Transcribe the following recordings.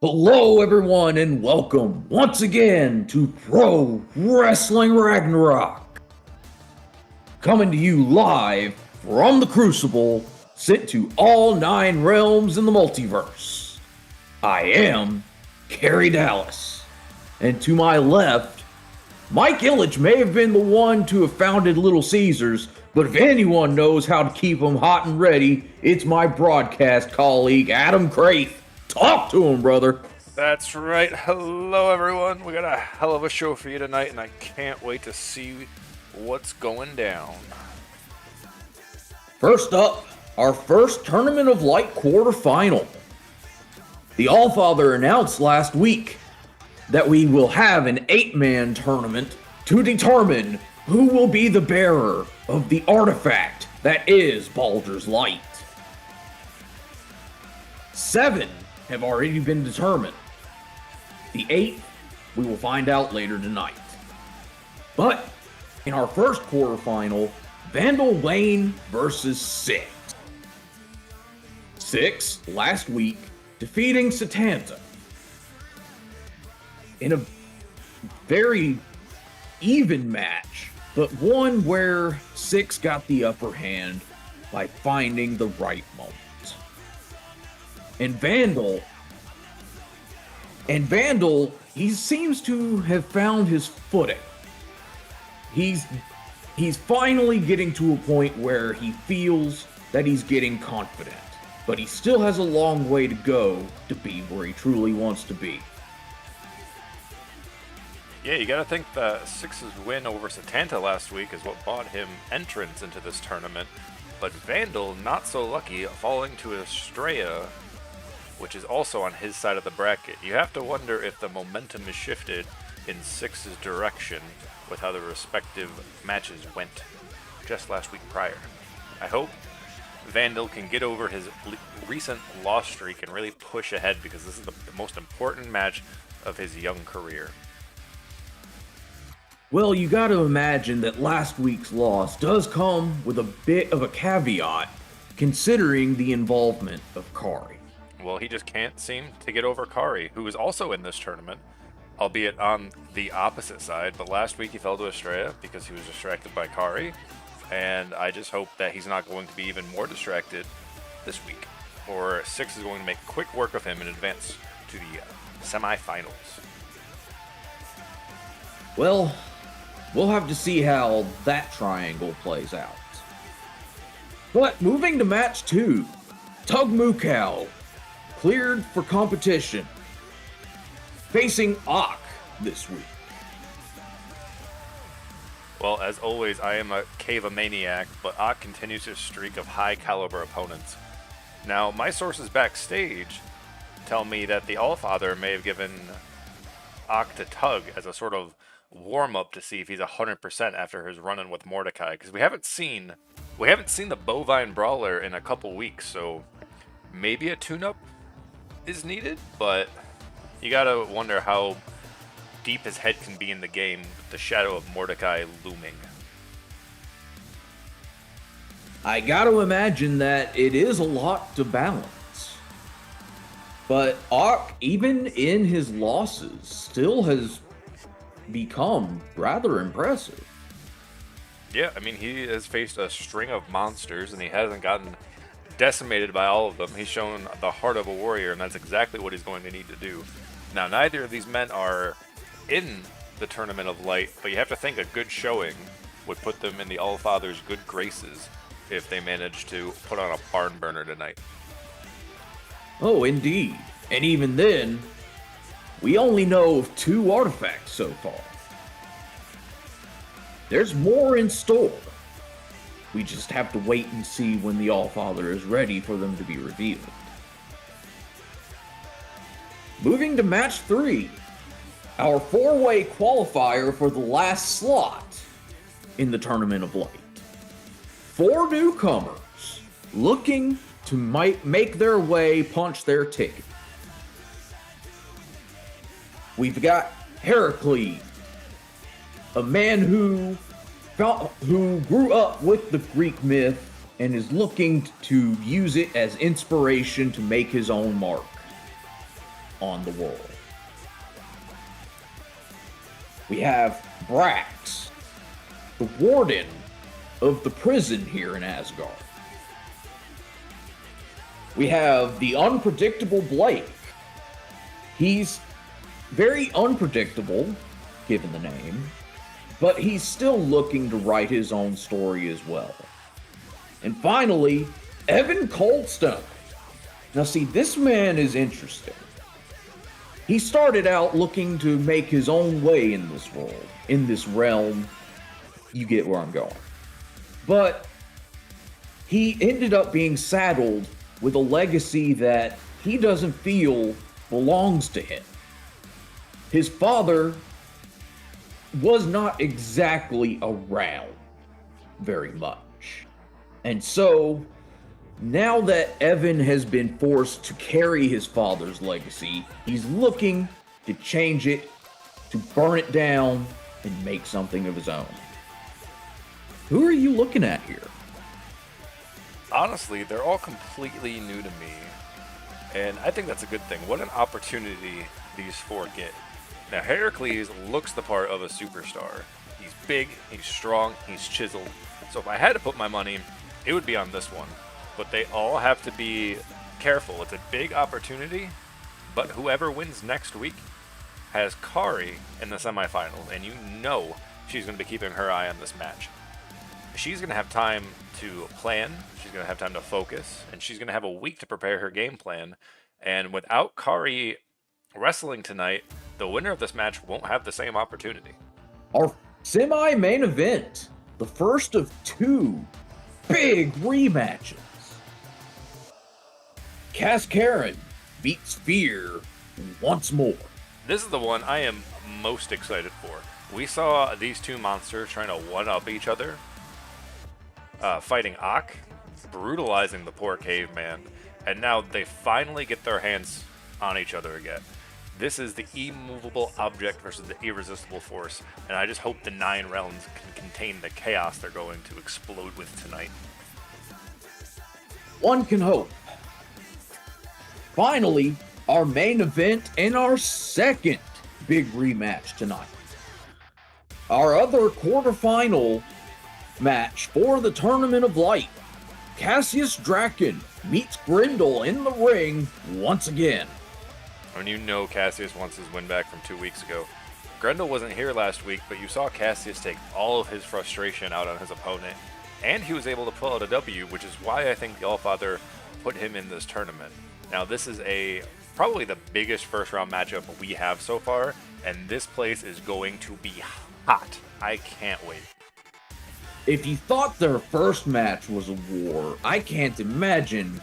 Hello, everyone, and welcome once again to Pro Wrestling Ragnarok. Coming to you live from the Crucible, sent to all 9 realms in the multiverse. I am Kerry Dallas, and to my left, Mike Illich may have been the one to have founded Little Caesars, but if anyone knows how to keep them hot and ready, it's my broadcast colleague, Adam Craith. Talk to him, brother. That's right. Hello, everyone. We got a hell of a show for you tonight, and I can't wait to see what's going down. First up, our first Tournament of Light quarterfinal. The Allfather announced last week that we will have an 8-man tournament to determine who will be the bearer of the artifact that is Baldr's Light. 7 have already been determined. The 8th, we will find out later tonight. But in our first quarterfinal, Vandal Wayne versus 6. 6, last week, defeating Satanta in a very even match, but one where 6 got the upper hand by finding the right moment. And Vandal, he seems to have found his footing. He's finally getting to a point where he feels that he's getting confident, but he still has a long way to go to be where he truly wants to be. Yeah, you gotta think the 6's win over Satanta last week is what bought him entrance into this tournament, but Vandal, not so lucky, falling to Estrella, which is also on his side of the bracket. You have to wonder if the momentum is shifted in 6's direction with how the respective matches went just last week prior. I hope Vandal can get over his recent loss streak and really push ahead, because this is the most important match of his young career. Well, you got to imagine that last week's loss does come with a bit of a caveat, considering the involvement of Kari. Well, he just can't seem to get over Kari, who is also in this tournament, albeit on the opposite side. But last week he fell to Estrella because he was distracted by Kari, and I just hope that he's not going to be even more distracted this week, or 6 is going to make quick work of him and advance to the semifinals. Well, we'll have to see how that triangle plays out. But moving to match 2, Tug Moocow cleared for competition, facing Ak this week. Well, as always, I am a caveman, but Ak continues his streak of high-caliber opponents. Now, my sources backstage tell me that the Allfather may have given Ak to Tug as a sort of warm-up to see if he's 100% after his run-in with Mordecai, because we haven't seen the Bovine Brawler in a couple weeks, so maybe a tune-up is needed, but you gotta wonder how deep his head can be in the game with the shadow of Mordecai looming. I gotta imagine that it is a lot to balance. But Ak, even in his losses, still has become rather impressive. Yeah, I mean, he has faced a string of monsters, and he hasn't gotten decimated by all of them. He's shown the heart of a warrior, and that's exactly what he's going to need to do. Now, neither of these men are in the Tournament of Light, but you have to think a good showing would put them in the Allfather's good graces if they manage to put on a barn burner tonight. Oh, indeed. And even then, we only know of 2 artifacts so far. There's more in store. We just have to wait and see when the Allfather is ready for them to be revealed. Moving to match 3, our 4-way qualifier for the last slot in the Tournament of Light. 4 newcomers looking to make their way, punch their ticket. We've got Heracles, a man who grew up with the Greek myth and is looking to use it as inspiration to make his own mark. on the world. We have Brax, the warden of the prison here in Asgard. We have the unpredictable Blake. He's very unpredictable, given the name, but he's still looking to write his own story as well. And finally, Evan Coldstone. Now see, this man is interesting. He started out looking to make his own way in this world, in this realm. You get where I'm going. But he ended up being saddled with a legacy that he doesn't feel belongs to him. His father was not exactly around very much. And so, now that Evan has been forced to carry his father's legacy, he's looking to change it, to burn it down, and make something of his own. Who are you looking at here? Honestly, they're all completely new to me, and I think that's a good thing. What an opportunity these four get. Now, Heracles looks the part of a superstar. He's big, he's strong, he's chiseled. So if I had to put my money, it would be on this one. But they all have to be careful. It's a big opportunity, but whoever wins next week has Kari in the semifinals, and you know she's going to be keeping her eye on this match. She's going to have time to plan, she's going to have time to focus, and she's going to have a week to prepare her game plan. And without Kari wrestling tonight, the winner of this match won't have the same opportunity. Our semi-main event, the first of two big rematches. Kas Karon beats FEAR once more. This is the one I am most excited for. We saw these two monsters trying to one-up each other, fighting Ak, brutalizing the poor caveman, and now they finally get their hands on each other again. This is the immovable object versus the irresistible force, and I just hope the 9 realms can contain the chaos they're going to explode with tonight. One can hope. Finally, our main event and our second big rematch tonight. Our other quarterfinal match for the Tournament of Light. Cassius Draken meets Grendel in the ring once again. And you know Cassius wants his win back from 2 weeks ago. Grendel wasn't here last week, but you saw Cassius take all of his frustration out on his opponent, and he was able to pull out a W, which is why I think the Allfather put him in this tournament. Now, this is probably the biggest first-round matchup we have so far, and this place is going to be hot. I can't wait. If you thought their first match was a war, I can't imagine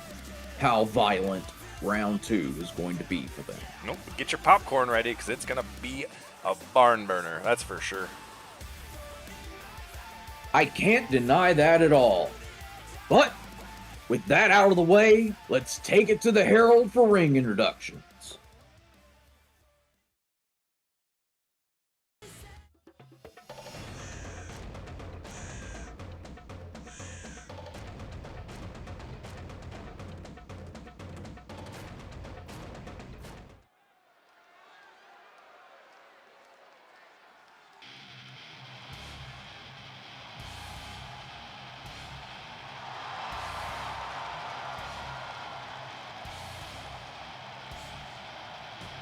how violent round 2 is going to be for them. Nope, get your popcorn ready, because it's going to be a barn burner, that's for sure. I can't deny that at all. But with that out of the way, let's take it to the Herald for ring introductions.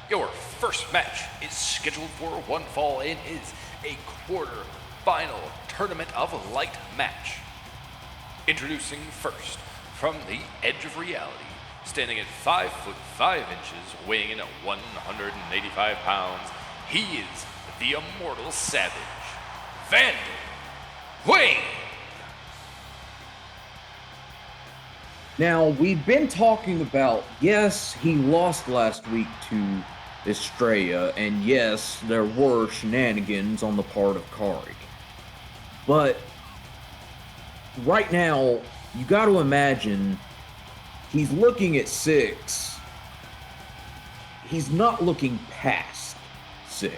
Your first match is scheduled for one fall and is a quarter-final Tournament of Light match. Introducing first, from the edge of reality, standing at 5 foot 5 inches, weighing in at 185 pounds, he is the immortal savage, Vandal Wayne. Now, we've been talking about, yes, he lost last week to Estrella, and yes, there were shenanigans on the part of Kari. But right now, you got to imagine he's looking at 6. He's not looking past 6.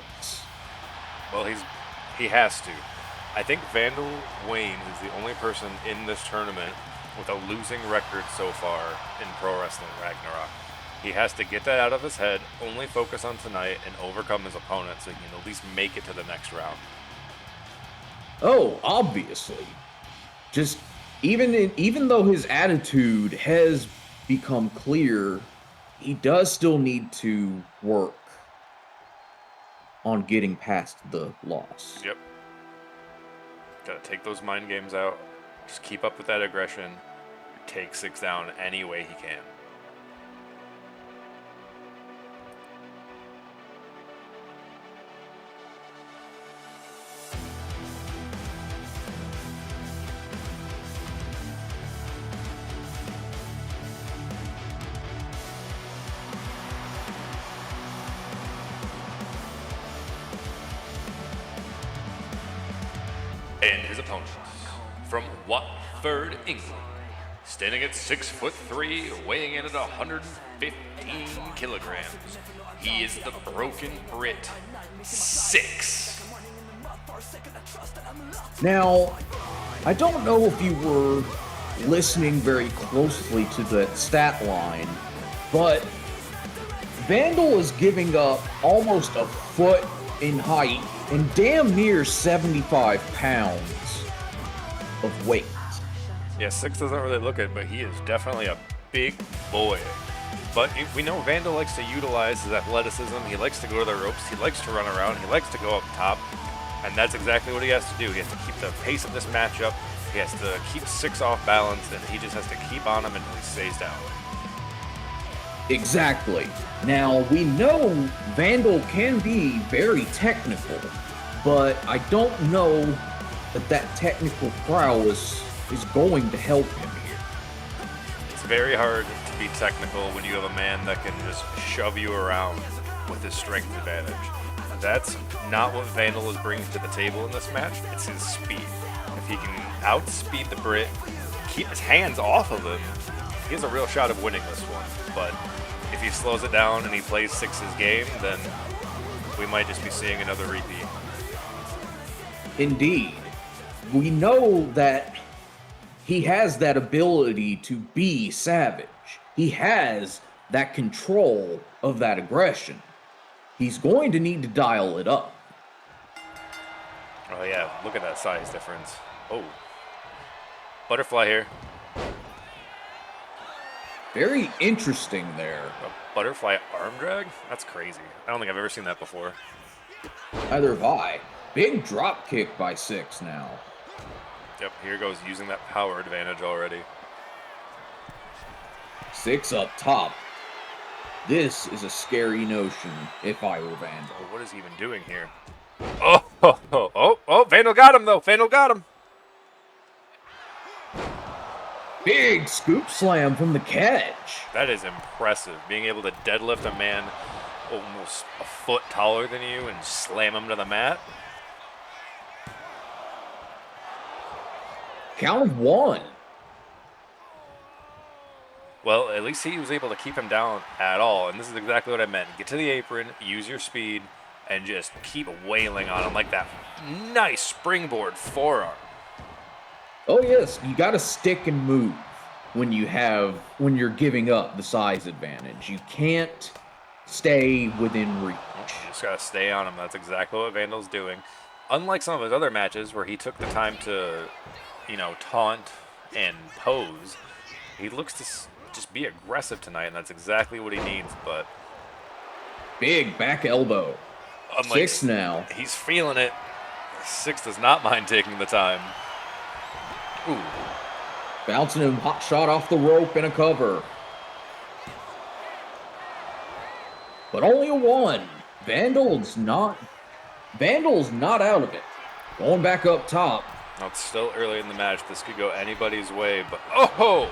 Well, he has to. I think Vandal Wayne is the only person in this tournament with a losing record so far in Pro Wrestling Ragnarok. He has to get that out of his head, only focus on tonight, and overcome his opponent so he can at least make it to the next round. Oh, obviously. Just even though his attitude has become clear, he does still need to work on getting past the loss. Yep. Gotta take those mind games out. Just keep up with that aggression. Take 6 down any way he can. And his opponent, from Watford, England, standing at 6'3", weighing in at 115 kilograms. He is the Broken Brit 6. Now, I don't know if you were listening very closely to that stat line, but Vandal is giving up almost a foot in height and damn near 75 pounds of weight. Yeah, 6 doesn't really look it, but he is definitely a big boy. But we know Vandal likes to utilize his athleticism. He likes to go to the ropes. He likes to run around. He likes to go up top. And that's exactly what he has to do. He has to keep the pace of this matchup. He has to keep 6 off balance, and he just has to keep on him until he stays down. Exactly. Now, we know Vandal can be very technical, but I don't know that technical prowess is going to help him here. It's very hard to be technical when you have a man that can just shove you around with his strength advantage. That's not what Vandal is bringing to the table in this match. It's his speed. If he can outspeed the Brit, keep his hands off of him, he has a real shot of winning this one. But if he slows it down and he plays 6's game, then we might just be seeing another repeat. Indeed. We know that he has that ability to be savage. He has that control of that aggression. He's going to need to dial it up. Oh yeah, look at that size difference. Oh. Butterfly here. Very interesting there. A butterfly arm drag? That's crazy. I don't think I've ever seen that before. Neither have I. Big drop kick by 6 now. Yep, here goes using that power advantage already. 6 up top. This is a scary notion if I were Vandal. Oh, what is he even doing here? Oh, Vandal got him though. Vandal got him. Big scoop slam from the catch. That is impressive. Being able to deadlift a man almost a foot taller than you and slam him to the mat. Count of 1. Well, at least he was able to keep him down at all, and this is exactly what I meant. Get to the apron, use your speed, and just keep wailing on him like that nice springboard forearm. Oh yes, you gotta stick and move when you're giving up the size advantage. You can't stay within reach. You just gotta stay on him. That's exactly what Vandal's doing. Unlike some of his other matches where he took the time to, taunt and pose, he looks to just be aggressive tonight, and that's exactly what he needs. But big back elbow. unlike 6 now. He's feeling it. 6 does not mind taking the time. Ooh. Bouncing him, hot shot off the rope and a cover. But only a 1. Vandal's not out of it. Going back up top. Now it's still early in the match. This could go anybody's way, but oh!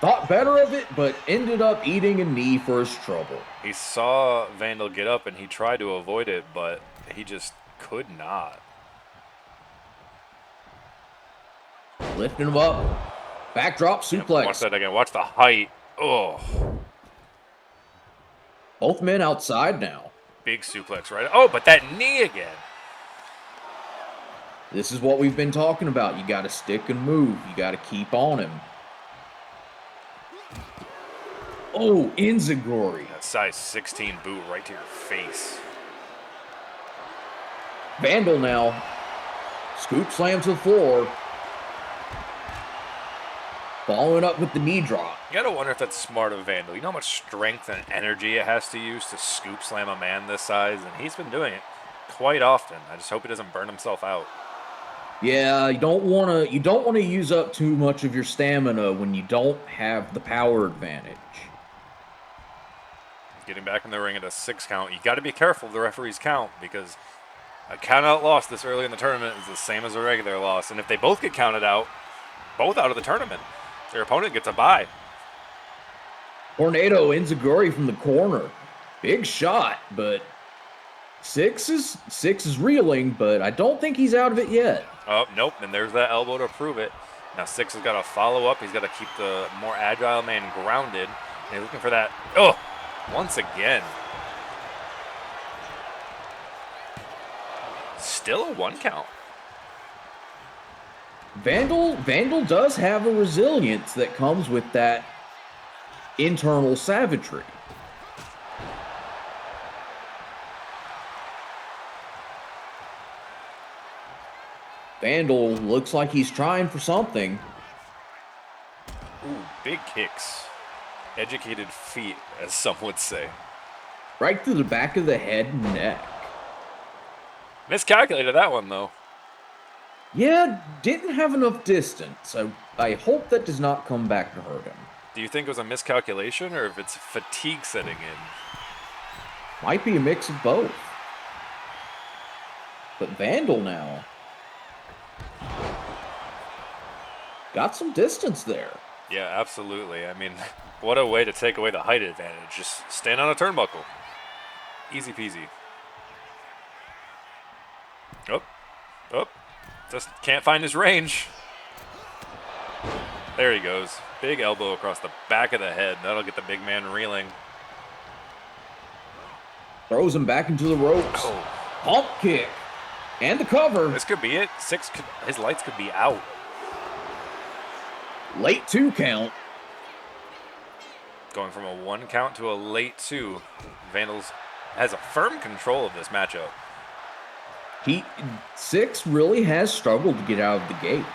Thought better of it, but ended up eating a knee for his trouble. He saw Vandal get up and he tried to avoid it, but he just could not. Lifting him up. Backdrop suplex. Watch that again. Watch the height. Oh. Both men outside now. Big suplex, right? Oh, but that knee again. This is what we've been talking about. You got to stick and move. You got to keep on him. Oh, Enziguri. That size 16 boot right to your face. Vandal now. Scoop slams to the floor. Following up with the knee drop. You gotta wonder if that's smart of Vandal. You know how much strength and energy it has to use to scoop slam a man this size, and he's been doing it quite often. I just hope he doesn't burn himself out. Yeah, you don't want to use up too much of your stamina when you don't have the power advantage. Getting back in the ring at a 6 count. You got to be careful of the referee's count, because a count out loss this early in the tournament is the same as a regular loss, and if they both get counted out, both out of the tournament, their opponent gets a bye. Tornado Enziguri from the corner. Big shot, but Six is reeling, but I don't think he's out of it yet. Oh, nope, and there's that elbow to prove it. Now Six has got to follow up. He's got to keep the more agile man grounded. And he's looking for that. Oh, once again. Still a 1 count. Vandal does have a resilience that comes with that internal savagery. Vandal looks like he's trying for something. Ooh, big kicks. Educated feet, as some would say. Right through the back of the head and neck. Miscalculated that one, though. Yeah, didn't have enough distance. I hope that does not come back to hurt him. Do you think it was a miscalculation, or if it's fatigue setting in? Might be a mix of both. But Vandal now got some distance there. Yeah, absolutely. I mean, what a way to take away the height advantage. Just stand on a turnbuckle. Easy peasy. Oh. Just can't find his range. There he goes. Big elbow across the back of the head. That'll get the big man reeling. Throws him back into the ropes. Oh. Pump kick. And the cover. This could be it. His lights could be out. Late 2 count. Going from a 1 count to a late 2. Vandals has a firm control of this matchup. Six really has struggled to get out of the gate.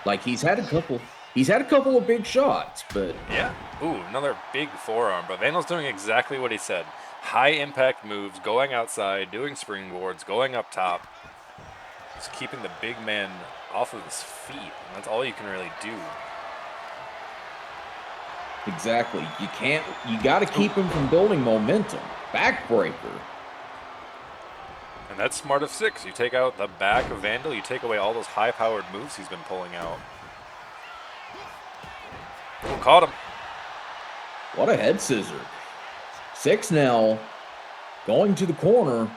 Like he's had a couple of big shots, but yeah. Ooh, another big forearm. But Vandal's doing exactly what he said. High impact moves, going outside, doing springboards, going up top. Just keeping the big man off of his feet. And that's all you can really do. Exactly. You got to keep him from building momentum. Backbreaker. And that's smart of Six. You take out the back of Vandal, you take away all those high-powered moves he's been pulling out. Oh, caught him. What a head scissor. Six now going to the corner.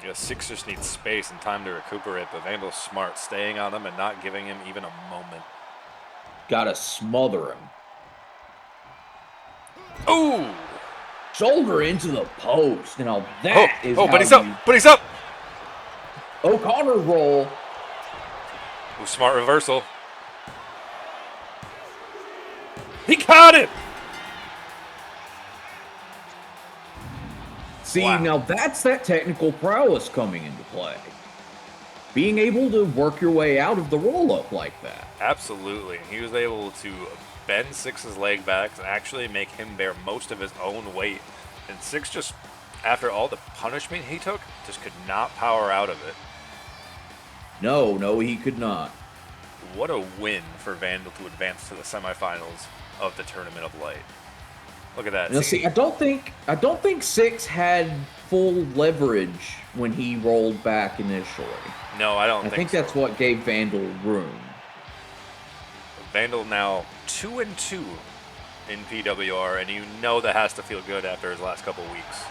Yeah, Six just needs space and time to recuperate, but Vandal's smart, staying on him and not giving him even a moment. Gotta smother him. Ooh! Shoulder into the post. Now that is but he's up! O'Connor roll. Ooh, smart reversal. He caught it! See, wow. Now that's that technical prowess coming into play. Being able to work your way out of the roll-up like that. Absolutely. He was able to bend Six's leg back and actually make him bear most of his own weight. And Six just, after all the punishment he took, just could not power out of it. No, he could not. What a win for Vandal to advance to the semifinals of the Tournament of Light. Look at that. Now, see, I don't think Six had full leverage when he rolled back initially. No, I don't I think so. that's what gave Vandal room. Vandal now 2-2 in PWR, and you know that has to feel good after his last couple weeks.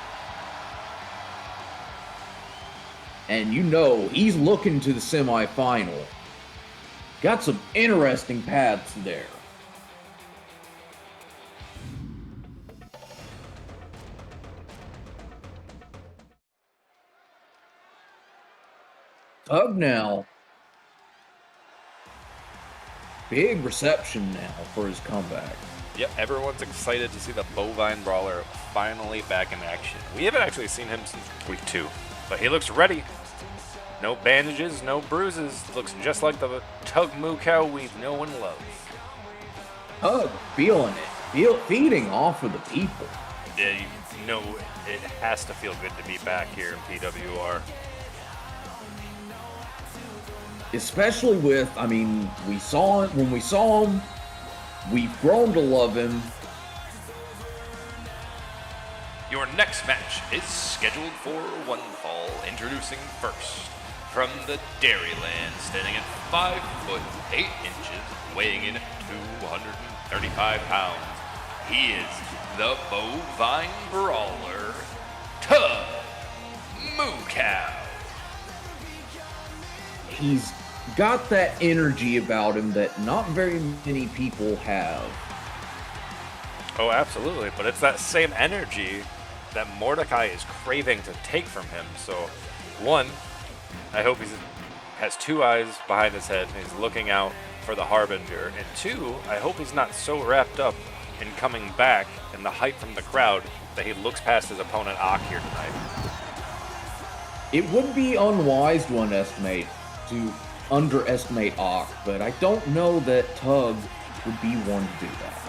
And you know he's looking to the semifinal. Got some interesting paths there. Tug now big reception now for his comeback. Yep, everyone's excited to see the bovine brawler finally back in action. We haven't actually seen him since week 2, but he looks ready. No bandages, no bruises. Looks just like the Tug Moocow we've known and loved. Tug feeling it, feeding off of the people. Yeah, you know it has to feel good to be back here in PWR. Especially with, I mean, when we saw him, we've grown to love him. Your next match is scheduled for one fall. Introducing first, from the Dairyland, standing at 5 foot 8 inches, weighing in 235 pounds. He is the bovine brawler, Tug Moocow. He's got that energy about him that not very many people have. Oh, absolutely. But it's that same energy that Mordecai is craving to take from him. So, one, I hope he has 2 eyes behind his head and he's looking out for the Harbinger. And 2, I hope he's not so wrapped up in coming back and the hype from the crowd that he looks past his opponent Ak here tonight. It would be unwise to underestimate Ak, but I don't know that Tug would be one to do that.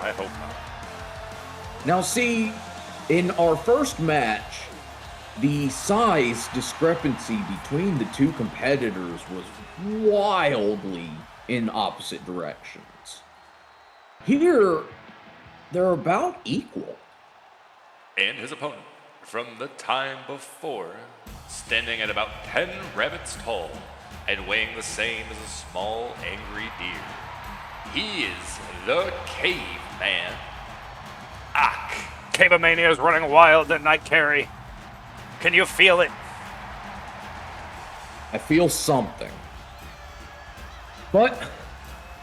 I hope not. Now see, in our first match, the size discrepancy between the two competitors was wildly in opposite directions. Here, they're about equal. And his opponent, from the time before, standing at about 10 rabbits tall and weighing the same as a small angry deer. He is the caveman, Ak. Cavemania is running wild tonight, Carrie. Can you feel it? I feel something. But,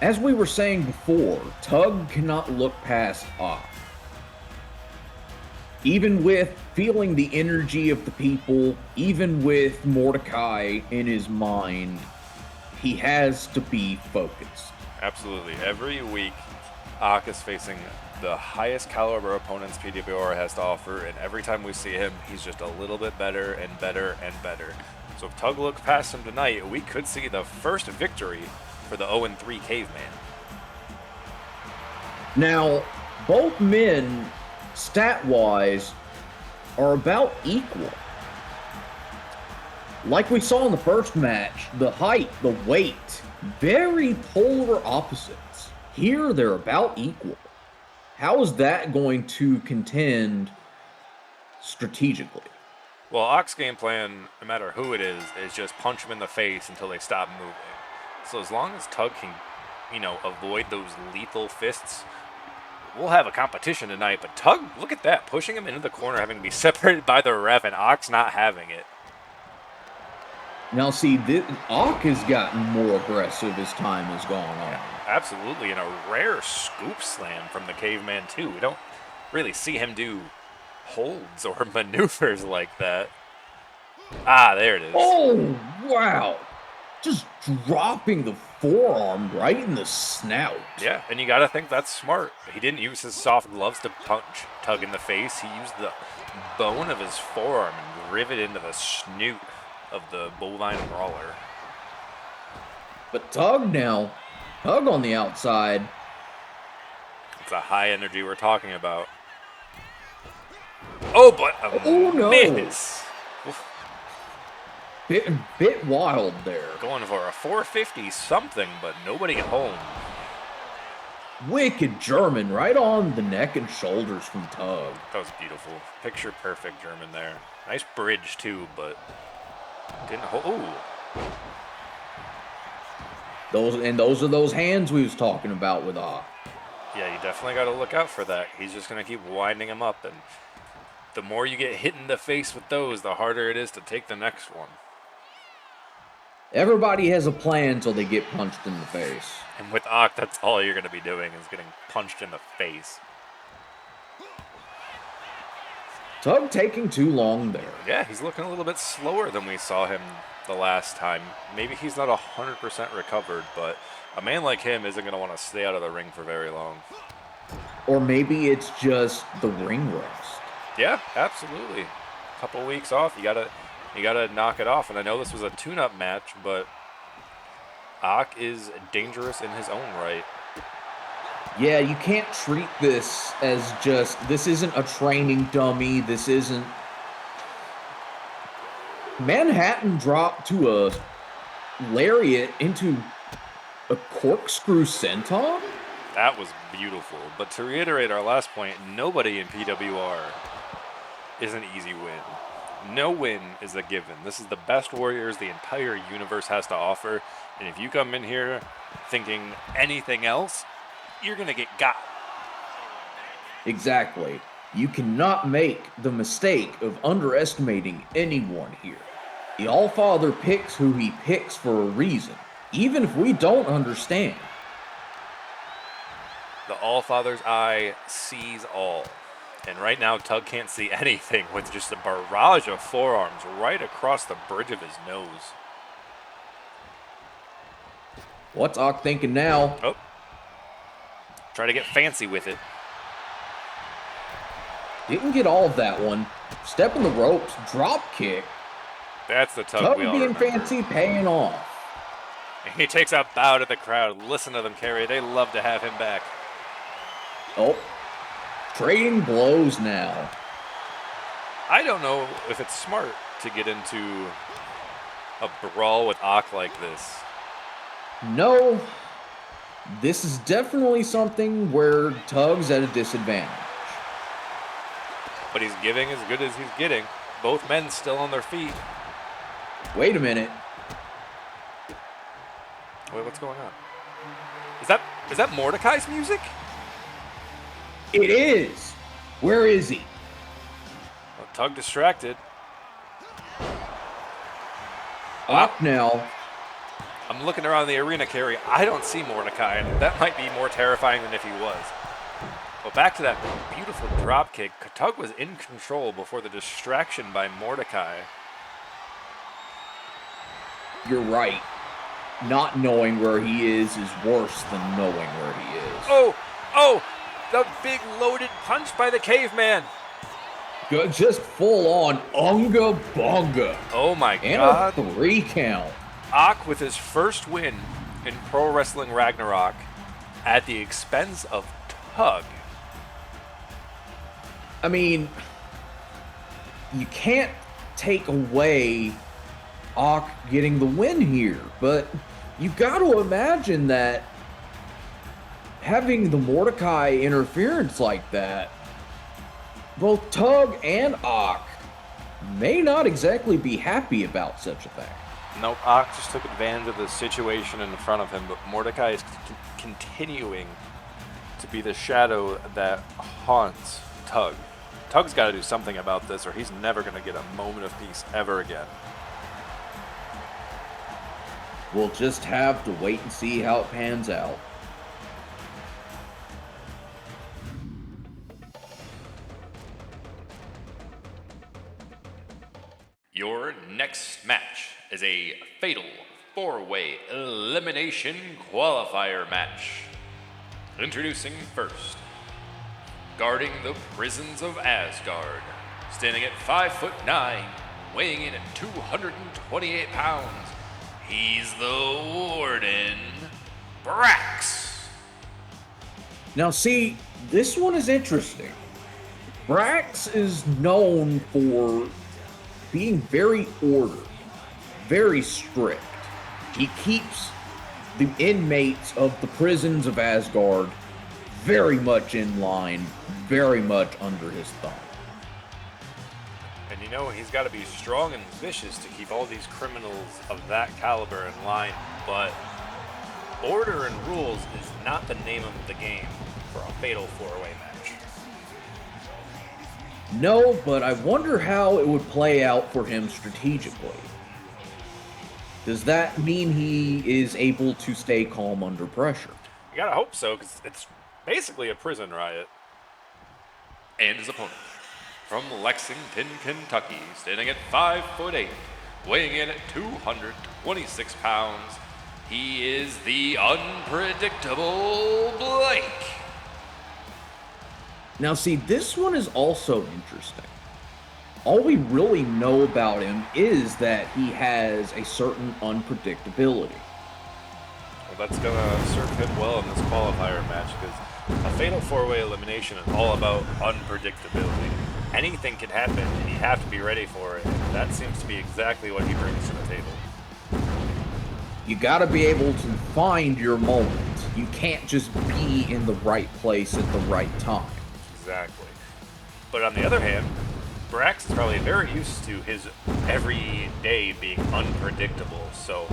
as we were saying before, Tug cannot look past Ak. Even with feeling the energy of the people, even with Mordecai in his mind, he has to be focused. Absolutely. Every week, Ak is facing the highest caliber opponents PWR has to offer, and every time we see him, he's just a little bit better and better and better. So if Tug looks past him tonight, we could see the first victory for the 0-3 Caveman. Now, both men, stat-wise, are about equal. Like we saw in the first match, the height, the weight, very polar opposites. Here, they're about equal. How is that going to contend strategically? Well, Ak's game plan, no matter who it is just punch him in the face until they stop moving. So as long as Tug can, avoid those lethal fists, we'll have a competition tonight. But Tug, look at that, pushing him into the corner, having to be separated by the ref, and Ak's not having it. Now, see, Ak has gotten more aggressive as time has gone on. Yeah, absolutely, and a rare scoop slam from the Caveman, too. We don't really see him do holds or maneuvers like that. Ah, there it is. Oh, wow. Just dropping the forearm right in the snout. Yeah, and you gotta think that's smart. He didn't use his soft gloves to punch Tug in the face. He used the bone of his forearm and riveted into the snoot of the bovine brawler. But Tug on the outside. It's a high energy we're talking about. Oh, but no. Miss. Bit wild there. Going for a 450 something, but nobody home. Wicked German right on the neck and shoulders from Tug. That was beautiful. Picture perfect German there. Nice bridge too, but didn't hold. Ooh. Those are those hands we was talking about with Ak. Yeah, you definitely got to look out for that. He's just going to keep winding him up, and the more you get hit in the face with those, the harder it is to take the next one. Everybody has a plan until they get punched in the face. And with Ak, that's all you're going to be doing is getting punched in the face. Tug taking too long there. Yeah, he's looking a little bit slower than we saw him the last time. Maybe he's not 100% recovered, but a man like him isn't going to want to stay out of the ring for very long. Or maybe it's just the ring rust. Yeah, absolutely. A couple weeks off, you gotta knock it off. And I know this was a tune-up match, but Ak is dangerous in his own right. Yeah, you can't treat this as just, this isn't a training dummy, this isn't... Manhattan dropped to a lariat into a corkscrew senton? That was beautiful. But to reiterate our last point, nobody in PWR is an easy win. No win is a given. This is the best Warriors the entire universe has to offer. And if you come in here thinking anything else, you're going to get got. Exactly. You cannot make the mistake of underestimating anyone here. The Allfather picks who he picks for a reason, even if we don't understand. The Allfather's eye sees all. And right now, Tug can't see anything with just a barrage of forearms right across the bridge of his nose. What's Ak thinking now? Oh. Try to get fancy with it. Didn't get all of that one. Step in the ropes, drop kick. That's the Tug Tug we all being remember. fancy, paying off. He takes a bow to the crowd. Listen to them, Kerry. They love to have him back. Oh, trading blows now. I don't know if it's smart to get into a brawl with Ak like this. No, this is definitely something where Tug's at a disadvantage. But he's giving as good as he's getting. Both men still on their feet. Wait a minute. Wait, what's going on? Is that Mordecai's music? It is. Where is he? Well, Tug distracted. Up now. I'm looking around the arena, Kerry. I don't see Mordecai, and that might be more terrifying than if he was. But back to that beautiful drop kick. Tug was in control before the distraction by Mordecai. You're right. Not knowing where he is worse than knowing where he is. Oh, the big loaded punch by the caveman. Good, just full on unga bunga. Oh my And God. a 3 count. Ak with his first win in Pro Wrestling Ragnarok at the expense of Tug. I mean, you can't take away Ak getting the win here, but you've got to imagine that having the Mordecai interference like that, both Tug and Ak may not exactly be happy about such a thing. Nope, Ak just took advantage of the situation in front of him, but Mordecai is continuing to be the shadow that haunts Tug. Tug's got to do something about this, or he's never going to get a moment of peace ever again. We'll just have to wait and see how it pans out. Your next match is a Fatal Fourway Elimination Qualifier match. Introducing first, guarding the prisons of Asgard, standing at 5'9", weighing in at 228 pounds. He's the Warden, Brax. Now see, this one is interesting. Brax is known for being very ordered, very strict. He keeps the inmates of the prisons of Asgard very much in line, very much under his thumb. And you know, he's got to be strong and vicious to keep all these criminals of that caliber in line, but order and rules is not the name of the game for a Fatal Four-Way match. No, but I wonder how it would play out for him strategically. Does that mean he is able to stay calm under pressure? You gotta hope so, because it's basically a prison riot. And his opponent, from Lexington, Kentucky, standing at 5'8", weighing in at 226 pounds, he is the unpredictable Blake. Now see, this one is also interesting. All we really know about him is that he has a certain unpredictability. Well, that's going to serve him well in this qualifier match, because a Fatal Fourway elimination is all about unpredictability. Anything can happen, and you have to be ready for it, and that seems to be exactly what he brings to the table. You gotta be able to find your moment. You can't just be in the right place at the right time. Exactly. But on the other hand, Brax is probably very used to his every day being unpredictable, so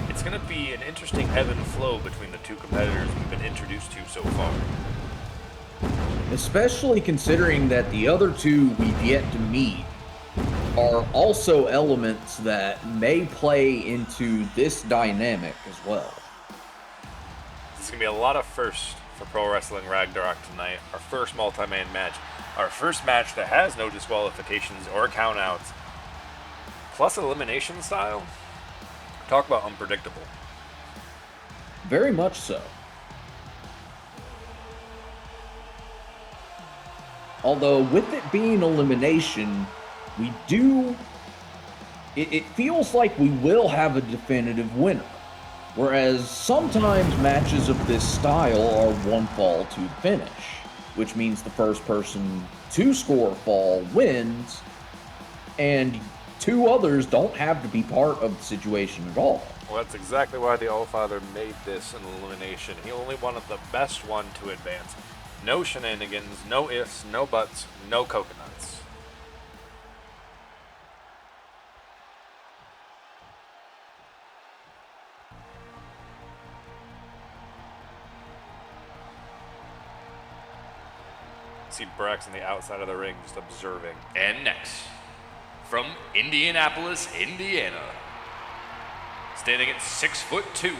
it's going to be an interesting ebb and flow between the two competitors we've been introduced to so far. Especially considering that the other two we've yet to meet are also elements that may play into this dynamic as well. This is going to be a lot of firsts for Pro Wrestling Ragnarok tonight. Our first multi-man match. Our first match that has no disqualifications or countouts. Plus elimination style. Talk about unpredictable. Very much so. Although with it being elimination, we do... It feels like we will have a definitive winner. Whereas sometimes matches of this style are one fall to the finish, which means the first person to score a fall wins, and two others don't have to be part of the situation at all. Well, that's exactly why the Allfather made this an elimination. He only wanted the best one to advance. No shenanigans, no ifs, no buts, no coconuts. See Brax on the outside of the ring just observing. And next, from Indianapolis, Indiana, standing at 6'2",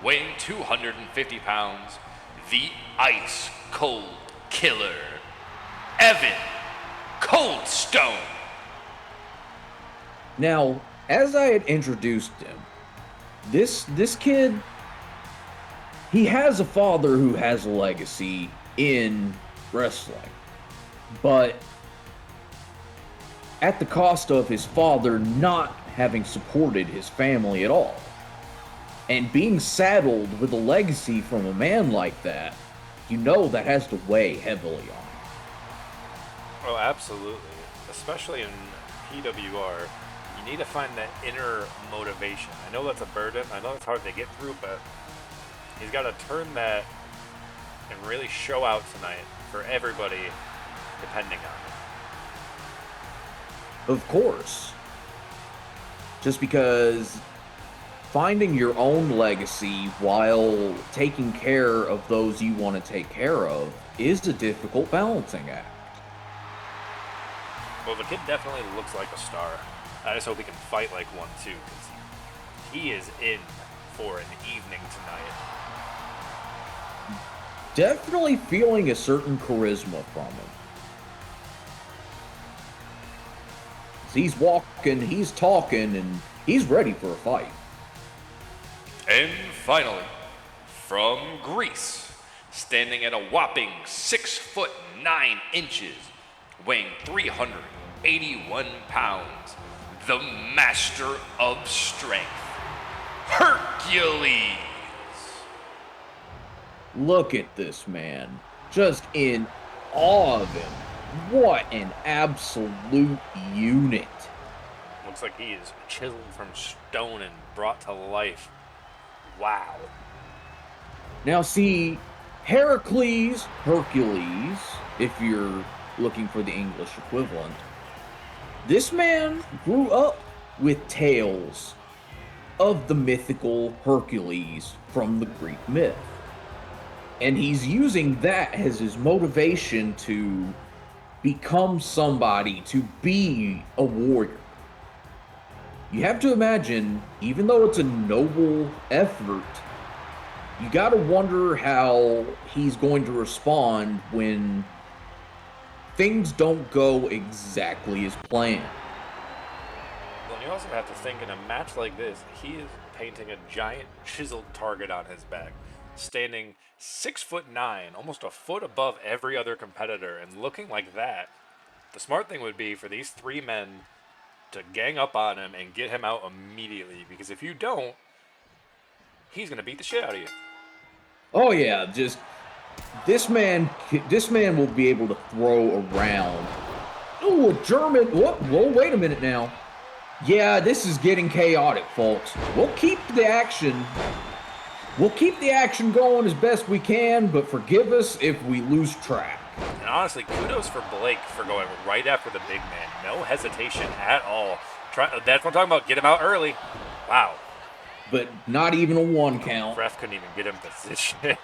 weighing 250 pounds, the ice cold killer, Evan Coldstone. Now, as I had introduced him, this kid, he has a father who has a legacy in wrestling, but at the cost of his father not having supported his family at all. And being saddled with a legacy from a man like that, you know that has to weigh heavily on him. Oh, absolutely. Especially in PWR, you need to find that inner motivation. I know that's a burden, I know it's hard to get through, but he's got to turn that and really show out tonight for everybody depending on it. Of course. Just because finding your own legacy while taking care of those you want to take care of is a difficult balancing act. Well, the kid definitely looks like a star. I just hope he can fight like one too, because he is in for an evening tonight. Definitely feeling a certain charisma from him. He's walking, he's talking, and he's ready for a fight. And finally, from Greece, standing at a whopping 6'9", weighing 381 pounds, the master of strength, Hercules. Look at this man. Just in awe of him. What an absolute unit. Looks like he is chiseled from stone and brought to life. Wow. Now see, Heracles, if you're looking for the English equivalent, this man grew up with tales of the mythical Hercules from the Greek myth. And he's using that as his motivation to become somebody, to be a warrior. You have to imagine, even though it's a noble effort, you gotta wonder how he's going to respond when things don't go exactly as planned. Well, you You also have to think in a match like this, he is painting a giant chiseled target on his back, standing 6'9", almost a foot above every other competitor, and looking like that. The smart thing would be for these three men to gang up on him and get him out immediately, because if you don't, he's going to beat the shit out of you. Oh yeah, just this man will be able to throw around. Oh, a German. Whoa, wait a minute now. Yeah, this is getting chaotic, folks. We'll keep the action going as best we can, but forgive us if we lose track. And honestly, kudos for Blake for going right after the big man. No hesitation at all. That's what I'm talking about. Get him out early. Wow. But not even a 1 count. Ref couldn't even get him position.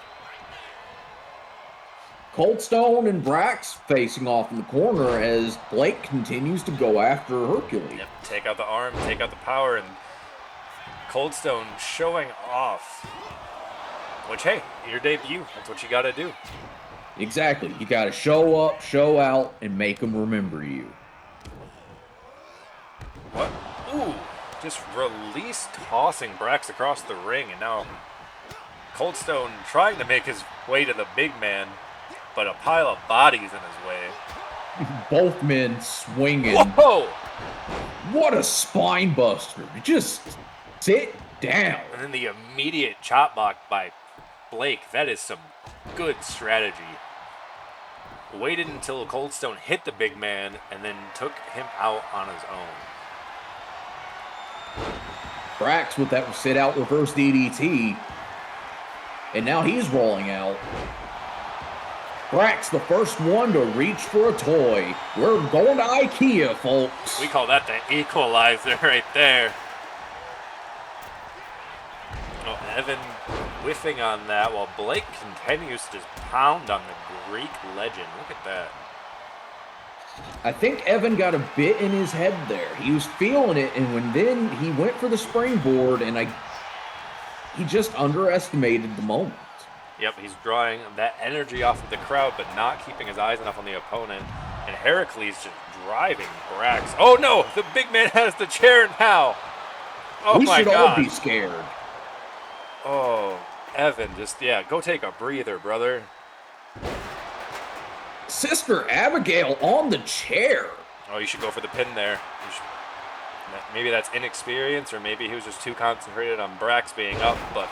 Coldstone and Brax facing off in the corner as Blake continues to go after Hercules. Yep, take out the arm, take out the power, and Coldstone showing off. Which, hey, your debut, that's what you got to do. Exactly. You got to show up, show out, and make them remember you. What? Ooh, just release tossing Brax across the ring, and now Coldstone trying to make his way to the big man, but a pile of bodies in his way. Both men swinging. Whoa! What a spine buster. Just sit down. And then the immediate chop block by Blake. That is some good strategy. Waited until Coldstone hit the big man and then took him out on his own. Brax with that sit out reverse DDT. And now he's rolling out. Brax, the first one to reach for a toy. We're going to IKEA, folks. We call that the equalizer right there. Oh, Evan whiffing on that while Blake continues to just pound on the Greek legend. Look at that. I think Evan got a bit in his head there. He was feeling it, and then he went for the springboard, and he just underestimated the moment. Yep, he's drawing that energy off of the crowd, but not keeping his eyes enough on the opponent. And Heracles just driving Brax. Oh no, the big man has the chair now. Oh we my God. should all be scared. Oh, Evan, just, go take a breather, brother. Sister Abigail on the chair. Oh, you should go for the pin there. Maybe that's inexperience, or maybe he was just too concentrated on Brax being up, but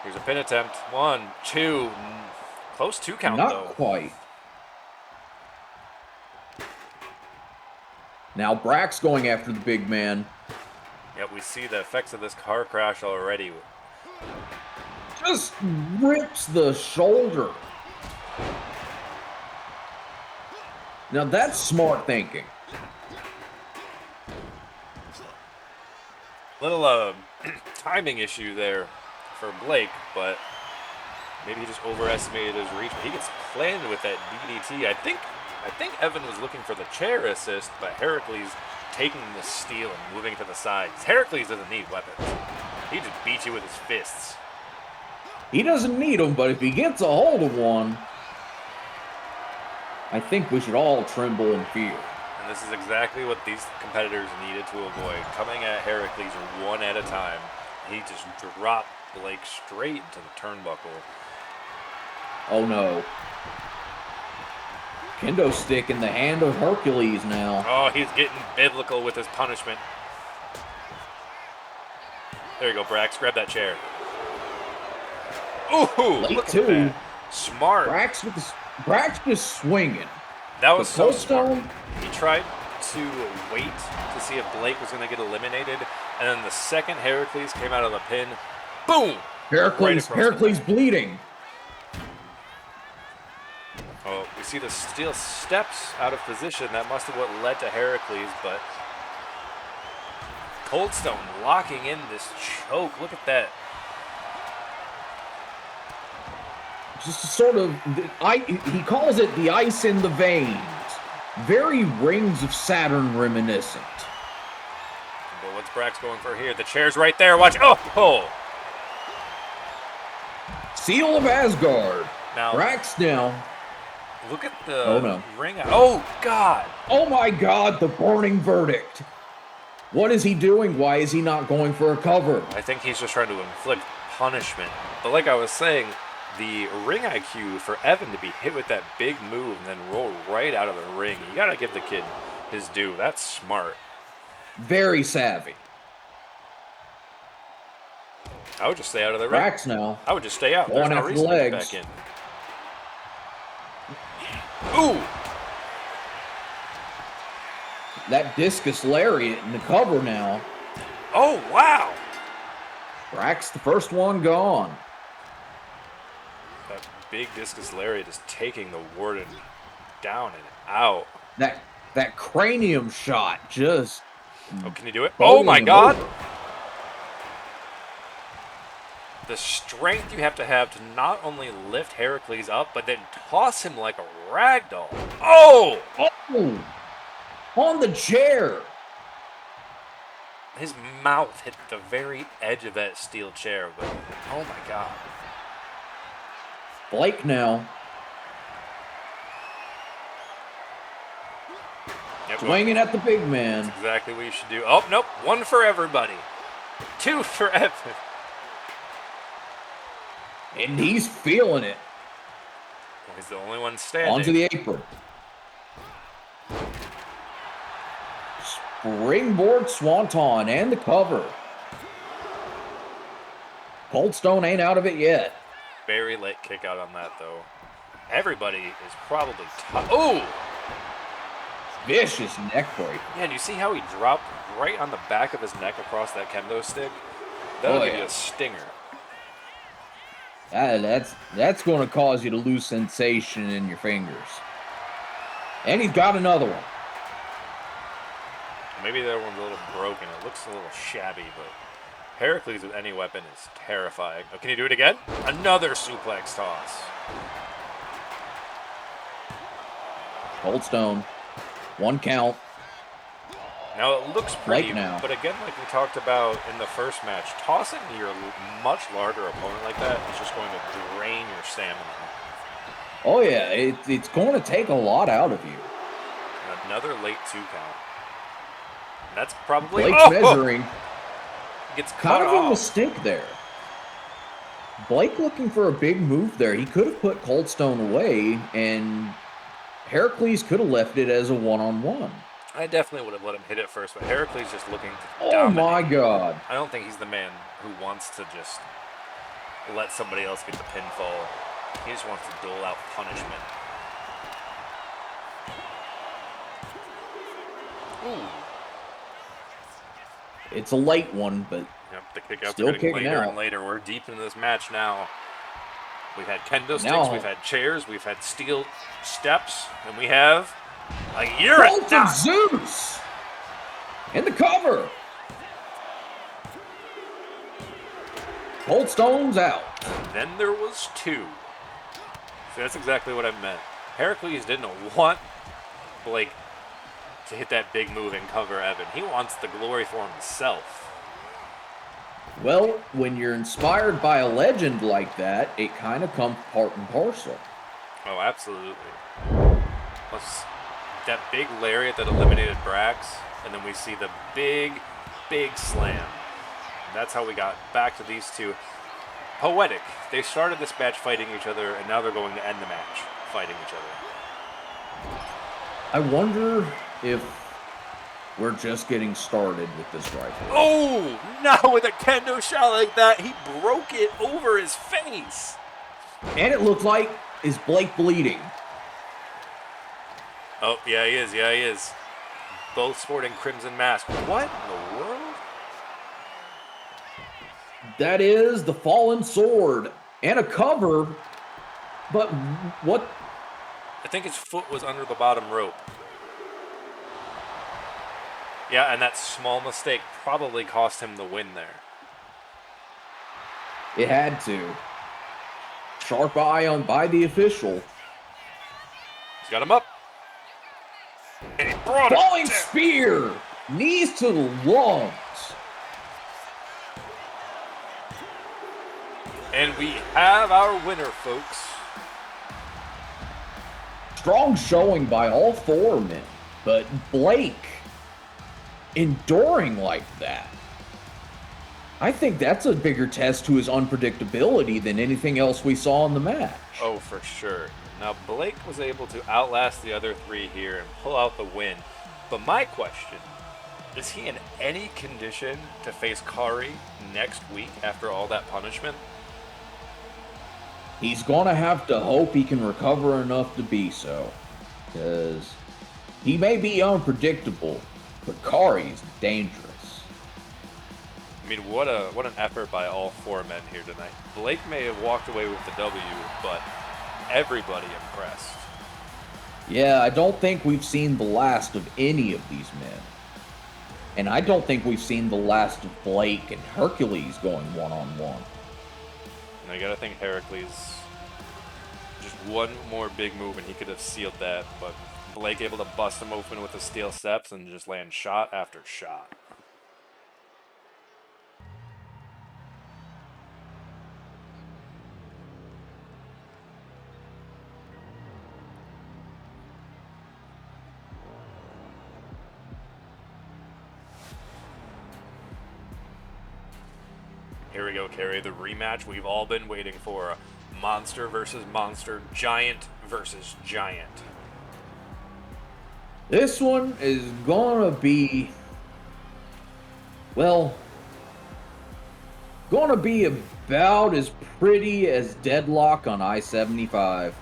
here's a pin attempt. 1, 2. Close 2 count, Not though. Not quite. Now Brax going after the big man. Yep, we see the effects of this car crash already. Just rips the shoulder. Now that's smart thinking. Little timing issue there for Blake, but maybe he just overestimated his reach. But he gets planted with that DDT. I think Evan was looking for the chair assist, but Heracles taking the steel and moving to the sides. Heracles doesn't need weapons. He just beats you with his fists. He doesn't need them, but if he gets a hold of one, I think we should all tremble in fear. And this is exactly what these competitors needed to avoid. Coming at Heracles one at a time. He just dropped Blake straight into the turnbuckle. Oh no. Kendo stick in the hand of Hercules now. Oh, he's getting biblical with his punishment. There you go, Brax. Grab that chair. Ooh, Late look at two. that. Smart. Brax just swinging. That was so Coldstone. smart. He tried to wait to see if Blake was going to get eliminated, and then the second Heracles came out of the pin, boom! Heracles bleeding. Oh, we see the steel steps out of position. That must have what led to Heracles, but Coldstone locking in this choke. Look at that. Just sort of, he calls it the ice in the veins. Very Rings of Saturn reminiscent. But what's Brax going for here? The chair's right there. Watch. Oh! Seal of Asgard. Now, Brax now. Look at the Oh, no. ring. Oh, God. Oh my God, the burning verdict. What is he doing? Why is he not going for a cover? I think he's just trying to inflict punishment. But like I was saying, the ring IQ for Evan to be hit with that big move and then roll right out of the ring, you got to give the kid his due. That's smart. Very savvy. I would just stay out of the ring. Brax now. I would just stay out. There's Going no after reason the to get legs. back in. Ooh! That discus lariat in the cover now. Oh, wow! Brax, the first one gone. That big discus lariat is taking the Warden down and out. That cranium shot just... Oh, can you do it? bowling Oh, my him God! over. The strength you have to not only lift Heracles up, but then toss him like a ragdoll. Oh! Oh! On the chair. His mouth hit the very edge of that steel chair, but oh my God. Blake now. Yep, Swinging at the big man. that's exactly what you should do. Oh, nope. One for everybody. Two for Evan. And he's feeling it. Well, he's the only one standing. Onto the apron. Springboard Swanton and the cover. Coldstone ain't out of it yet. Very late kick out on that, though. Everybody is probably tough. Oh! Vicious neck break. Yeah, and you see how he dropped right on the back of his neck across that kendo stick? That'll Oh, give yeah. you a stinger. That's going to cause you to lose sensation in your fingers. And he's got another one. Maybe that one's a little broken. It looks a little shabby, but Heracles with any weapon is terrifying. Oh, can you do it again? Another suplex toss. Coldstone. One count. Now it looks pretty, Right now. but again, like we talked about in the first match, tossing your much larger opponent like that is just going to drain your stamina. Oh, yeah. It's going to take a lot out of you. And another late 2 count. That's probably Blake's measuring. Gets cut Kind of a off. mistake there. Blake looking for a big move there. He could have put Coldstone away, and Heracles could have left it as a one-on-one. I definitely would have let him hit it first, but Heracles just looking to Oh, dominate. my God. I don't think he's the man who wants to just let somebody else get the pinfall. He just wants to dole out punishment. Ooh. It's a late one, but Yep, the kickouts Still are getting kicking later out. and later. We're deep into this match now. We've had kendo sticks, Now- we've had chairs, we've had steel steps, and we have a urine. Bolt of Zeus! In the cover! Coldstone's out. Then there was 2. So that's exactly what I meant. Heracles didn't want Blake to hit that big move and cover Evan. He wants the glory for himself. Well, when you're inspired by a legend like that, it kind of comes part and parcel. Oh, absolutely. Plus, that big lariat that eliminated Brax, and then we see the big, big slam. And that's how we got back to these two. Poetic. They started this match fighting each other, and now they're going to end the match fighting each other. I wonder if we're just getting started with this rifle. Oh, not with a kendo shot like that. He broke it over his face. And it looked like, is Blake bleeding? Oh, yeah, he is. Yeah, he is. Both sporting crimson masks. What in the world? That is the fallen sword and a cover, but what? I think his foot was under the bottom rope. Yeah, and that small mistake probably cost him the win there. It had to. Sharp eye on by the official. He's got him up. And he brought Falling it down. spear, knees to the lungs. And we have our winner, folks. Strong showing by all four men, but Blake enduring like that. I think that's a bigger test to his unpredictability than anything else we saw in the match. Oh, for sure. Now, Blake was able to outlast the other three here and pull out the win. But my question, is he in any condition to face Kari next week after all that punishment? He's gonna have to hope he can recover enough to be so. Because he may be unpredictable, but Kari's dangerous. I mean, what an effort by all four men here tonight. Blake may have walked away with the W, but everybody impressed. Yeah, I don't think we've seen the last of any of these men. And I don't think we've seen the last of Blake and Hercules going one-on-one. And I gotta think Heracles, just one more big move and he could have sealed that, but Blake able to bust him open with the steel steps and just land shot after shot. Here we go, Carrie, the rematch we've all been waiting for. Monster versus monster, giant versus giant. This one is gonna be, well, gonna be about as pretty as Deadlock on I-75.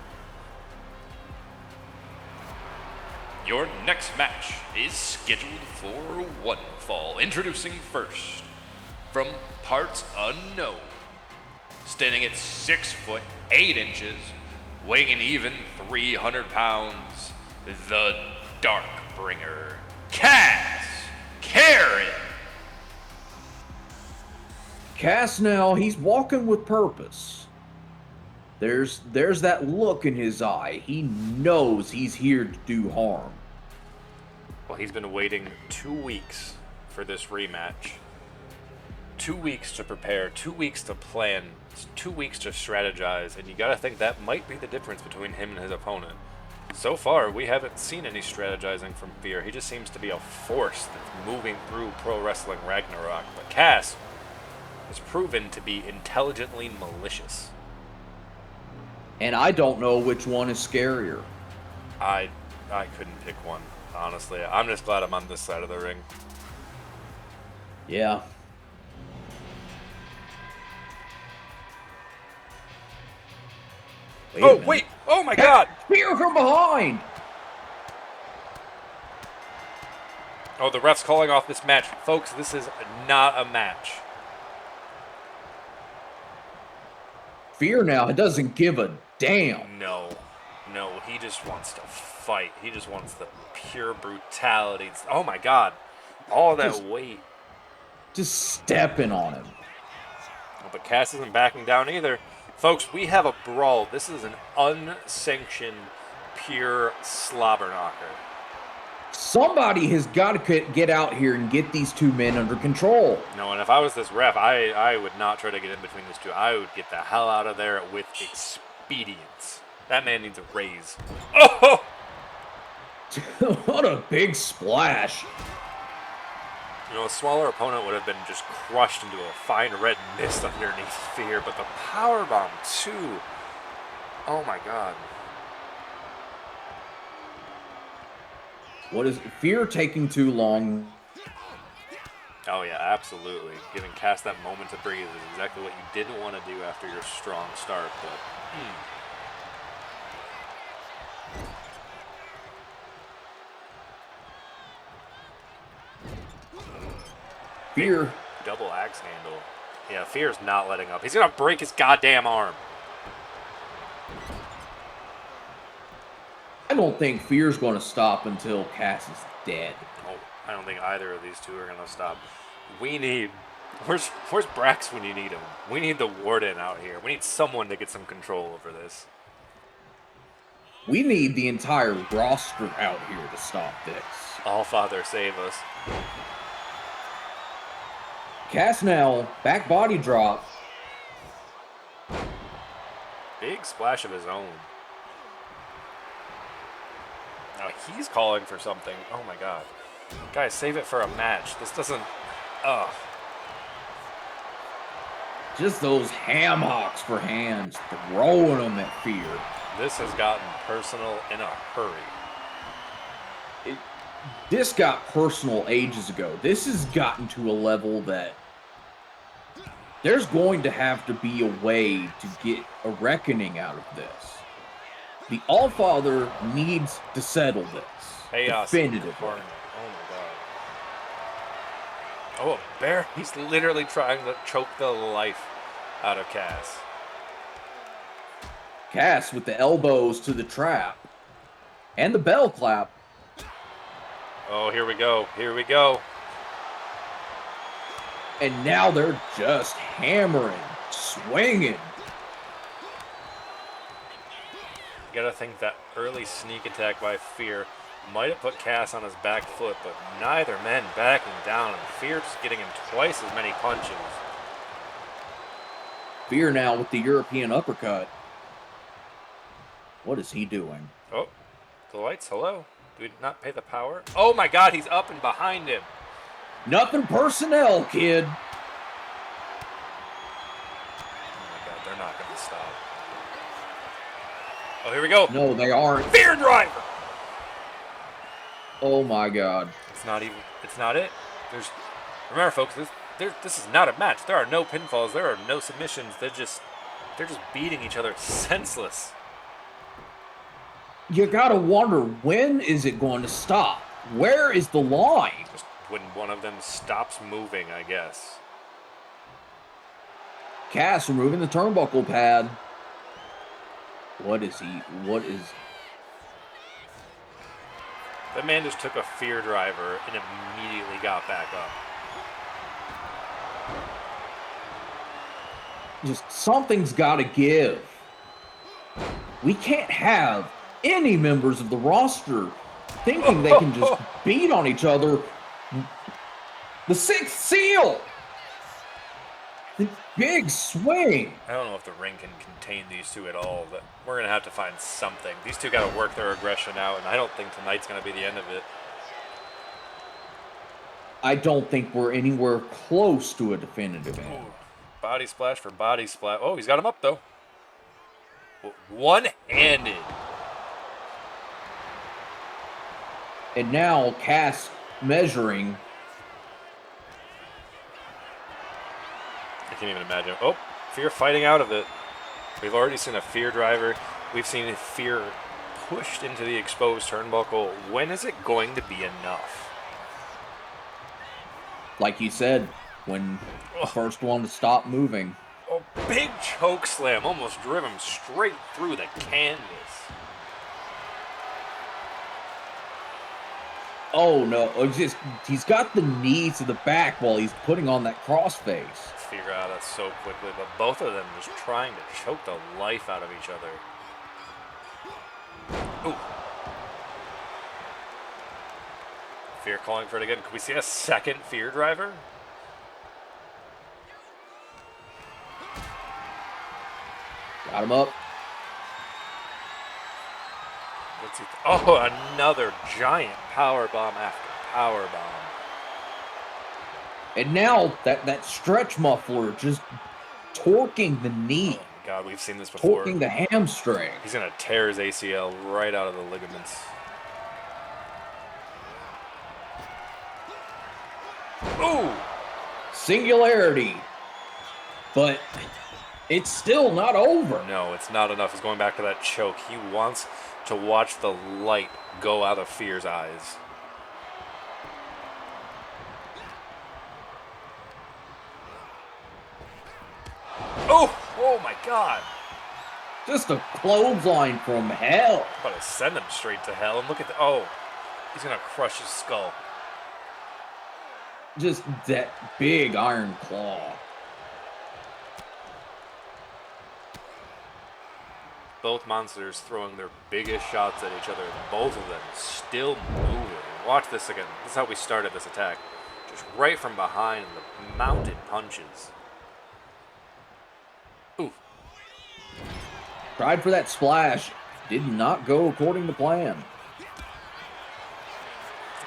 Your next match is scheduled for one fall. Introducing first, from parts unknown, standing at 6 foot 8 inches, weighing an even 300 pounds, the Darkbringer, Kas Karon. Cass now, he's walking with purpose. There's that look in his eye. He knows he's here to do harm. Well, he's been waiting 2 weeks for this rematch. 2 weeks to prepare, 2 weeks to plan, 2 weeks to strategize, and you gotta think that might be the difference between him and his opponent. So far, we haven't seen any strategizing from Fear. He just seems to be a force that's moving through Pro Wrestling Ragnarok. But Cass has proven to be intelligently malicious. And I don't know which one is scarier. I couldn't pick one, honestly. I'm just glad I'm on this side of the ring. Yeah. Wait! Oh my God! Fear from behind! Oh, the ref's calling off this match. Folks, this is not a match. Fear now doesn't give a damn. No, he just wants to fight. He just wants the pure brutality. Oh my God. All that weight. Just stepping on him. But Cass isn't backing down either. Folks, we have a brawl. This is an unsanctioned, pure slobber knocker. Somebody has got to get out here and get these two men under control. No, and if I was this ref, I would not try to get in between these two. I would get the hell out of there with expedience. That man needs a raise. Oh! What a big splash. You know, a smaller opponent would have been just crushed into a fine red mist underneath Fear, but the powerbomb, too. Oh, my God. What is Fear taking too long? Oh, yeah, absolutely. Giving Cass that moment to breathe is exactly what you didn't want to do after your strong start, but... Fear. Double axe handle. Yeah, Fear's not letting up. He's going to break his goddamn arm. I don't think Fear's going to stop until Cass is dead. Oh, I don't think either of these two are going to stop. We need... Where's Brax when you need him? We need the Warden out here. We need someone to get some control over this. We need the entire roster out here to stop this. All Father, save us. Cass now, back body drop. Big splash of his own. Now he's calling for something. Oh my god. Guys, save it for a match. This doesn't... Ugh. Just those ham hocks for hands, throwing them at Fear. This has gotten personal in a hurry. This got personal ages ago. This has gotten to a level that there's going to have to be a way to get a reckoning out of this. The Allfather needs to settle this. Chaos. Definitively. Oh my god. Oh, a bear. He's literally trying to choke the life out of Cass. Cass with the elbows to the trap. And the bell clap. Oh, here we go. Here we go. And now they're just hammering, swinging. You gotta think that early sneak attack by Fear might have put Cass on his back foot, but neither man backing down, and Fear just getting him twice as many punches. Fear now with the European uppercut. What is he doing? Oh, the lights, hello. Do we not pay the power? Oh my god, he's up and behind him. Nothing personnel, kid. Oh my god, they're not gonna stop. Oh, here we go. No, they aren't. Fear driver! Oh my god. It's not it. Remember folks, this is not a match. There are no pinfalls, there are no submissions. They're just beating each other senseless. You gotta wonder, when is it going to stop? Where is the line? Just when one of them stops moving, I guess. Cass removing the turnbuckle pad. What is... That man just took a Fear driver and immediately got back up. Just something's gotta give. We can't have any members of the roster thinking they can just beat on each other. The sixth seal! The big swing! I don't know if the ring can contain these two at all, but we're going to have to find something. These two got to work their aggression out, and I don't think tonight's going to be the end of it. I don't think we're anywhere close to a definitive end. Ooh, body splash for body splash. Oh, he's got him up, though. One-handed. And now Cass measuring. I can't even imagine. Oh, Fear fighting out of it. We've already seen a Fear driver. We've seen Fear pushed into the exposed turnbuckle. When is it going to be enough? Like you said, when the first one to stop moving. Oh, big choke slam. Almost driven him straight through the canvas. Oh no, he's got the knee to the back while he's putting on that crossface. Figure out that so quickly, but both of them just trying to choke the life out of each other. Ooh. Fear calling for it again. Could we see a second Fear driver? Got him up. What's he? Oh, another giant power bomb after power bomb. And now that stretch muffler just torquing the knee. Oh my god, we've seen this before. Torquing the hamstring. He's gonna tear his ACL right out of the ligaments. Ooh! Singularity. But it's still not over. No, it's not enough. He's going back to that choke. He wants to watch the light go out of Fear's eyes. Oh my god. Just a clothesline from hell. I'm about to send him straight to hell. And look at the... Oh, he's going to crush his skull. Just that big iron claw. Both monsters throwing their biggest shots at each other. Both of them still moving. Watch this again. This is how we started this attack. Just right from behind, the mounted punches. Ooh. Tried for that splash. Did not go according to plan.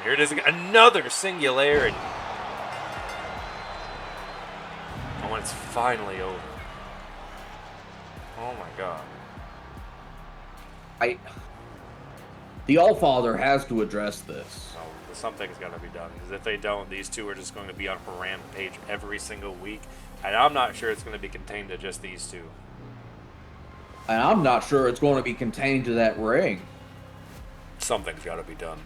Here it is again. Another singularity. And when it's finally over. Oh my god. The Allfather has to address this. Oh, something's got to be done. Because if they don't, these two are just going to be on a rampage every single week. And I'm not sure it's going to be contained to just these two. And I'm not sure it's going to be contained to that ring. Something's got to be done.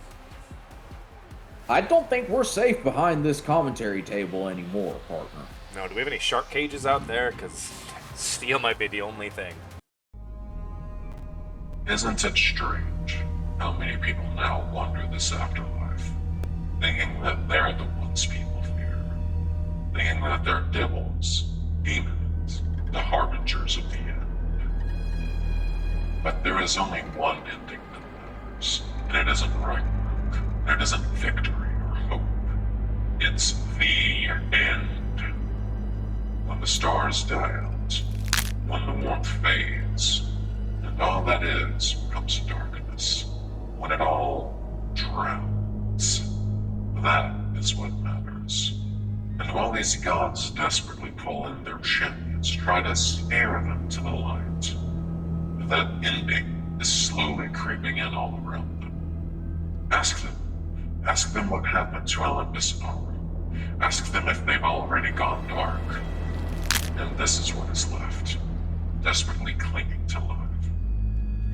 I don't think we're safe behind this commentary table anymore, partner. No, do we have any shark cages out there? Because steel might be the only thing. Isn't it strange how many people now wander this afterlife, thinking that they're the ones people fear, thinking that they're devils, demons, the harbingers of the end. But there is only one ending that matters, and it isn't Ragnarok, it isn't victory or hope. It's the end. When the stars die out, when the warmth fades, and all that is becomes darkness, when it all drowns, that is what matters. And while these gods desperately pull in their champions, try to steer them to the light, that ending is slowly creeping in all around them. Ask them what happened to Olympus and Aura. Ask them if they've already gone dark. And this is what is left, desperately clinging to life,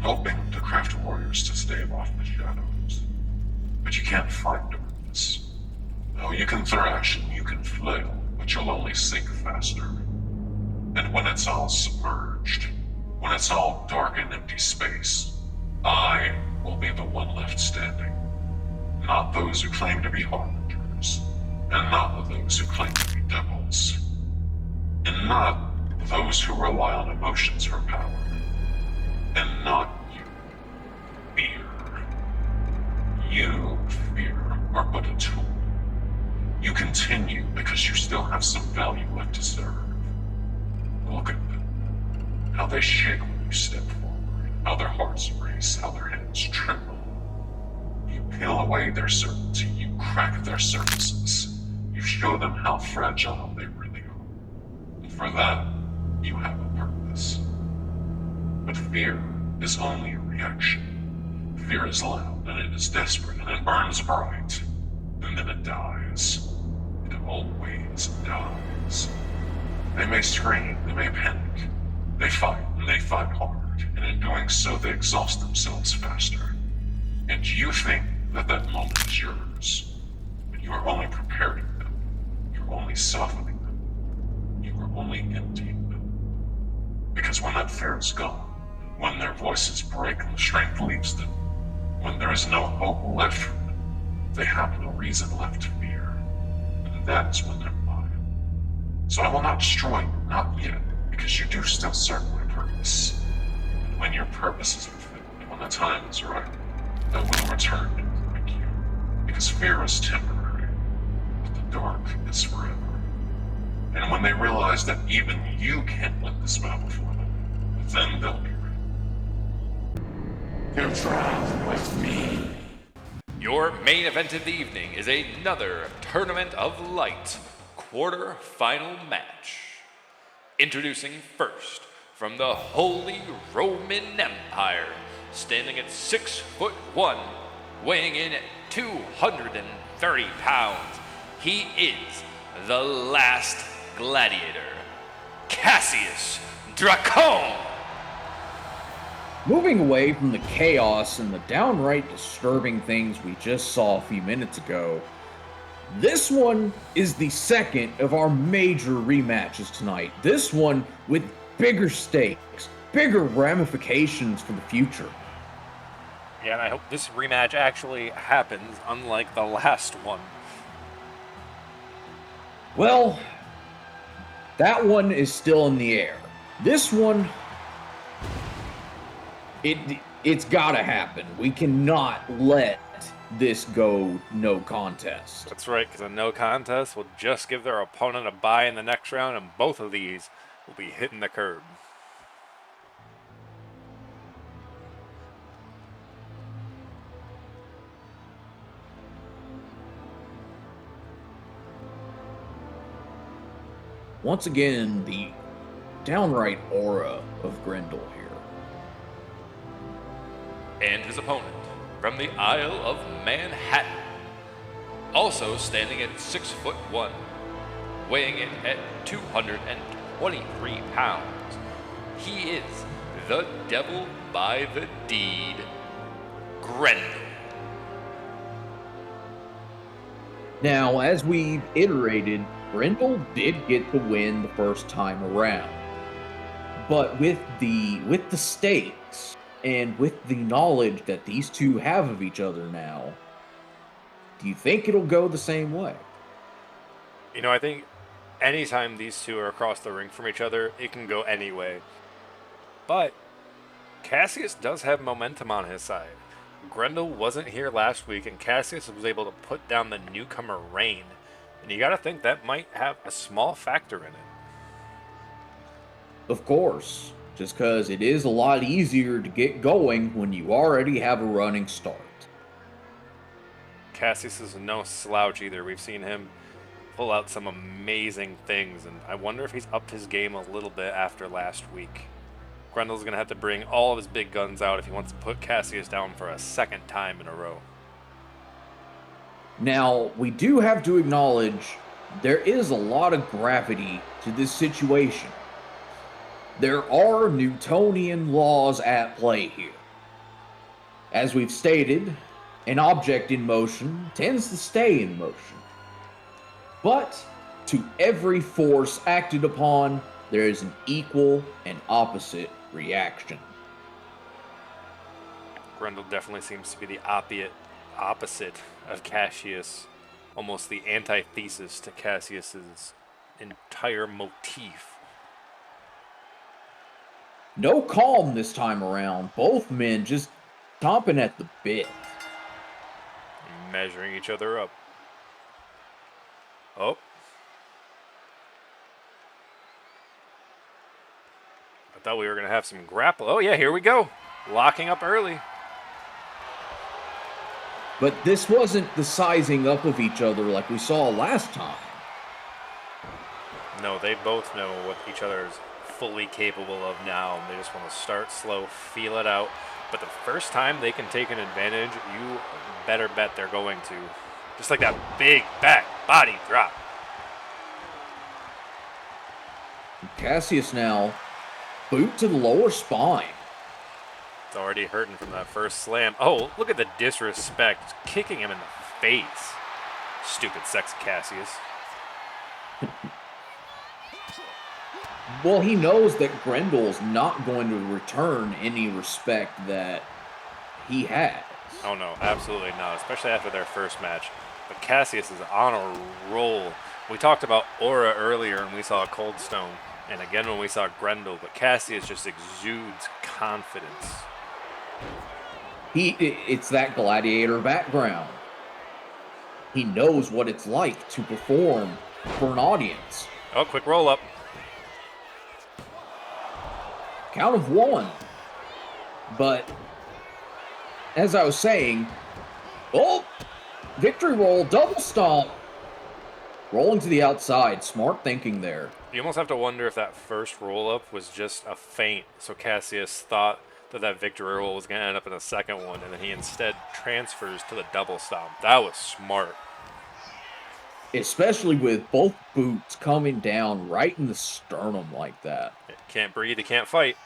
hoping to craft warriors to stave off the shadows. But you can't fight darkness. No, you can thrash and you can flail, but you'll only sink faster. And when it's all submerged, when it's all dark and empty space, I will be the one left standing. Not those who claim to be harbingers, and not those who claim to be devils, and not those who rely on emotions for power, and not you, fear. You, fear, are but a tool. You continue because you still have some value left to serve. Look at them. How they shake when you step forward, how their hearts race, how their hands tremble. You peel away their certainty, you crack their surfaces, you show them how fragile they really are. And for that, you have a purpose. But fear is only a reaction. Fear is loud, and it is desperate, and it burns bright, and then it dies. It always dies. They may scream, they may panic, they fight, and they fight hard, and in doing so, they exhaust themselves faster. And you think that that moment is yours, but you are only preparing them. You're only softening them. You are only emptying them. Because when that fear is gone, when their voices break and the strength leaves them, when there is no hope left for them, they have no reason left to fear. And that is when they're mine. So I will not destroy you, not yet, because you do still serve my purpose. And when your purpose is fulfilled, when the time is right, I will return to break you. Because fear is temporary, but the dark is forever. And when they realize that even you can't win this battle for them, then they'll be ready. You tried with me. Your main event of the evening is another Tournament of Light quarter-final match. Introducing first, from the Holy Roman Empire, standing at 6'1", weighing in at 230 pounds, he is the last gladiator, Cassius Dracone. Moving away from the chaos and the downright disturbing things we just saw a few minutes ago, this one is the second of our major rematches tonight. This one with bigger stakes, bigger ramifications for the future. Yeah, and I hope this rematch actually happens, unlike the last one. Well, that one is still in the air. This one, it's gotta happen. We cannot let this go no contest. That's right, because a no contest will just give their opponent a bye in the next round, and both of these will be hitting the curb. once again, the downright aura of Grendel here. And his opponent from the Isle of Manhattan, also standing at 6'1", weighing in at 223 pounds. He is the devil by the deed, Grendel. Now, as we've iterated, Grendel did get the win the first time around. But with the stakes, and with the knowledge that these two have of each other now, do you think it'll go the same way? You know, I think anytime these two are across the ring from each other, it can go any way. But Cassius does have momentum on his side. Grendel wasn't here last week, and Cassius was able to put down the newcomer Reign. And you gotta think that might have a small factor in it. Of course, just because it is a lot easier to get going when you already have a running start. Cassius is no slouch either. We've seen him pull out some amazing things, and I wonder if he's upped his game a little bit after last week. Grendel's going to have to bring all of his big guns out if he wants to put Cassius down for a second time in a row. Now, we do have to acknowledge there is a lot of gravity to this situation. There are Newtonian laws at play here. As we've stated, an object in motion tends to stay in motion. But to every force acted upon, there is an equal and opposite reaction. Grendel definitely seems to be the opposite of Cassius, almost the antithesis to Cassius's entire motif. No calm this time around. Both men just chomping at the bit. Measuring each other up. Oh. I thought we were going to have some grapple. Oh, yeah, here we go. Locking up early. But this wasn't the sizing up of each other like we saw last time. No, they both know what each other is fully capable of now. They just want to start slow, feel it out. But the first time they can take an advantage, you better bet they're going to. Just like that big back body drop. Cassius now, boot to the lower spine. It's already hurting from that first slam. Oh, look at the disrespect. Kicking him in the face. Stupid sexy Cassius. Well, he knows that Grendel's not going to return any respect that he has. Oh no, absolutely not, especially after their first match. But Cassius is on a roll. We talked about Aura earlier and we saw Coldstone, and again when we saw Grendel, but Cassius just exudes confidence. It's that gladiator background. He knows what it's like to perform for an audience. Oh, quick roll up. Count of one. But, as I was saying, oh, victory roll, double stomp. Rolling to the outside, smart thinking there. You almost have to wonder if that first roll-up was just a feint, so Cassius thought that victory roll was going to end up in a second one, and then he instead transfers to the double stomp. That was smart. Especially with both boots coming down right in the sternum like that. It can't breathe, he can't fight.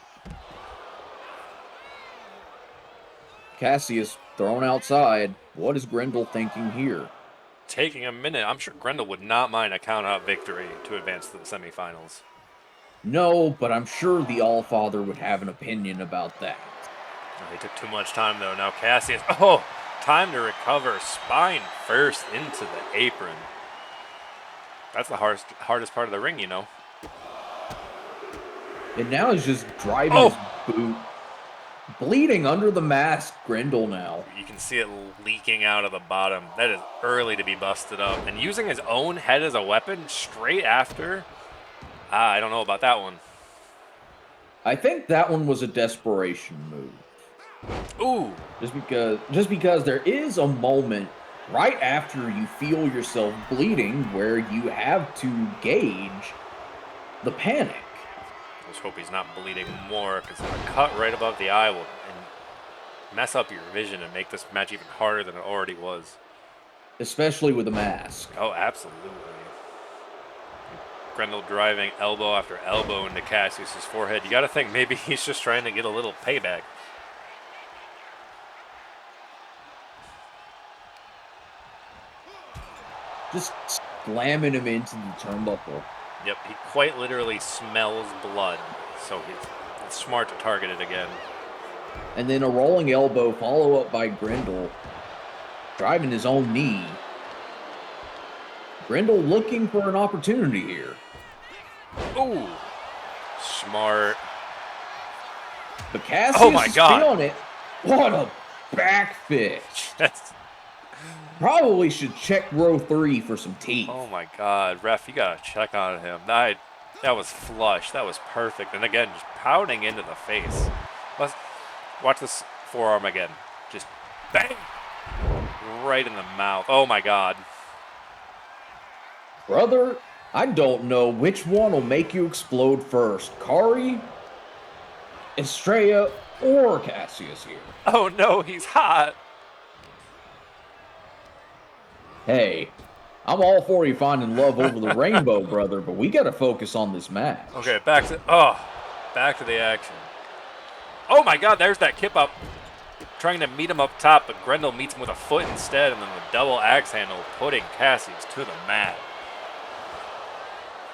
Cassius thrown outside. What is Grendel thinking here? Taking a minute. I'm sure Grendel would not mind a count-out victory to advance to the semifinals. No, but I'm sure the Allfather would have an opinion about that. Oh, he took too much time, though. Now Cassius... Oh! Time to recover. Spine first into the apron. That's the hardest part of the ring, you know. And now he's just driving his boot. Bleeding under the mask, Grendel now. You can see it leaking out of the bottom. That is early to be busted up. And using his own head as a weapon straight after... I don't know about that one. I think that one was a desperation move. Ooh. Just because there is a moment right after you feel yourself bleeding where you have to gauge the panic. Let's hope he's not bleeding more, because a cut right above the eye will mess up your vision and make this match even harder than it already was. Especially with a mask. Oh, absolutely. Grendel driving elbow after elbow into Cassius's forehead. You got to think maybe he's just trying to get a little payback. Just slamming him into the turnbuckle. Yep, he quite literally smells blood, so it's smart to target it again. And then a rolling elbow follow up by Grendel, driving his own knee. Grendel looking for an opportunity here. Ooh, smart. But Cassius Oh my is God. feeling it. What a backfish. That's, Probably should check row 3 for some teeth. oh my God, ref, you gotta check on him. That was flush. That was perfect. And again, just pounding into the face. Watch this forearm again. Just bang, right in the mouth. Oh my God. Brother, I don't know which one will make you explode first. Kari, Estrella, or Cassius here. Oh no, he's hot. Hey, I'm all for you finding love over the rainbow, brother, but we gotta focus on this match. Okay, back to the action. Oh my God, there's that kip up. Trying to meet him up top, but Grendel meets him with a foot instead, and then the double axe handle putting Cassius to the mat.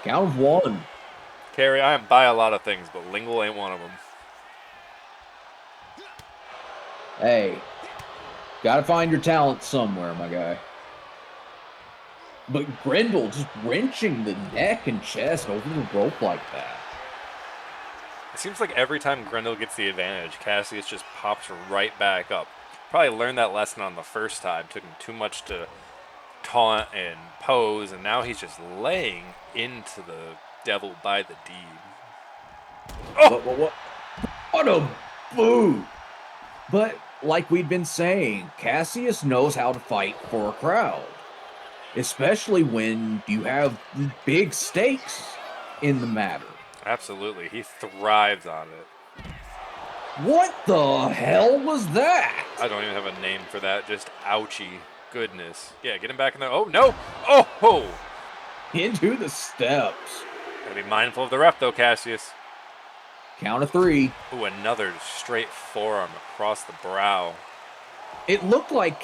Count of 1. Carrie, I am by a lot of things, but lingual ain't one of them. Hey, gotta find your talent somewhere, my guy. But Grendel just wrenching the neck and chest over the rope like that. It seems like every time Grendel gets the advantage, Cassius just pops right back up. Probably learned that lesson on the first time. Took him too much to taunt and pose, and now he's just laying into the devil by the deed. Oh! What a boot! But like we'd been saying, Cassius knows how to fight for a crowd. Especially when you have big stakes in the matter. Absolutely. He thrives on it. What the hell was that? I don't even have a name for that. Just ouchie goodness. Yeah, get him back in there. Oh, no. Oh, ho. Into the steps. Gotta be mindful of the ref, though, Cassius. Count of 3. Ooh, another straight forearm across the brow. It looked like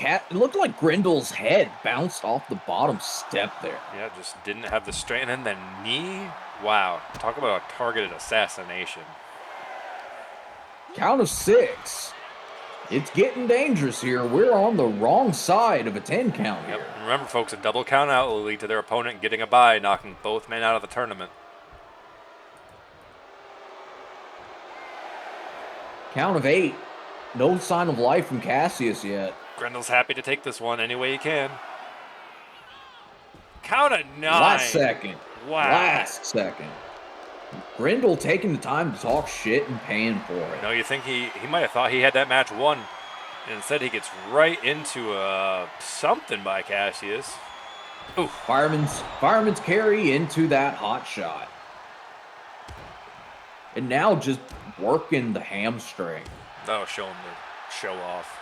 Grendel's head bounced off the bottom step there. Yeah, just didn't have the strength. And then the knee. Wow. Talk about a targeted assassination. Count of 6. It's getting dangerous here. We're on the wrong side of a 10 count here. Yep. Remember, folks, a double count out will lead to their opponent getting a bye, knocking both men out of the tournament. Count of 8. No sign of life from Cassius yet. Grendel's happy to take this one any way he can. Count of 9. Last second. Wow. Last second. Grendel taking the time to talk shit and paying for it. No, you think he might have thought he had that match won. And instead he gets right into something by Cassius. Ooh. Fireman's carry into that hot shot. And now just working the hamstring. That'll show him to show off.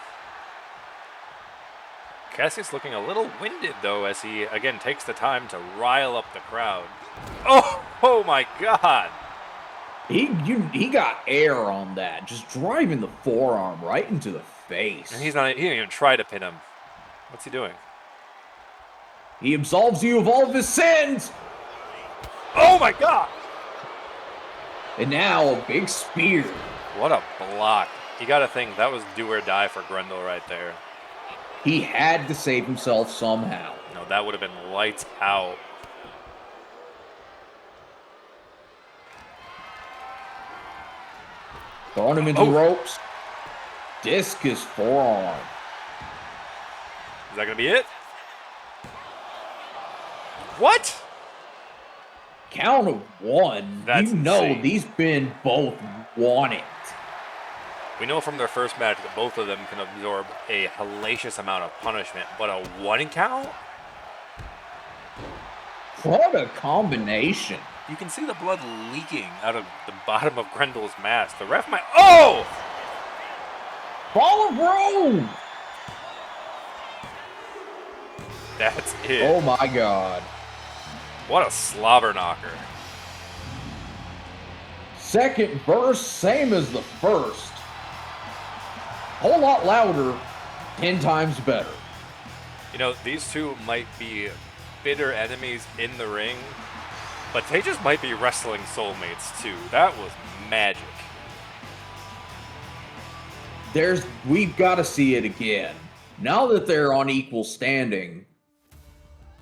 Cassius looking a little winded, though, as he, again, takes the time to rile up the crowd. Oh my God! He got air on that, just driving the forearm right into the face. And he didn't even try to pin him. What's he doing? He absolves you of all of his sins! Oh my God! And now a big spear. What a block. You gotta think that was do or die for Grendel right there. He had to save himself somehow. No, that would have been lights out. Throwing him into the ropes. Discus forearm. Is that gonna be it? What? Count of 1. That's you know insane. these men both want it. We know from their first match that both of them can absorb a hellacious amount of punishment, but a 1 count? What a combination. You can see the blood leaking out of the bottom of Grendel's mask. The ref might... Oh! Fall of Rome! That's it. Oh my god. What a slobber knocker. Second verse, same as the first. Whole lot louder, 10 times better. You know, these two might be bitter enemies in the ring, but they just might be wrestling soulmates too. That was magic. We've got to see it again. Now that they're on equal standing,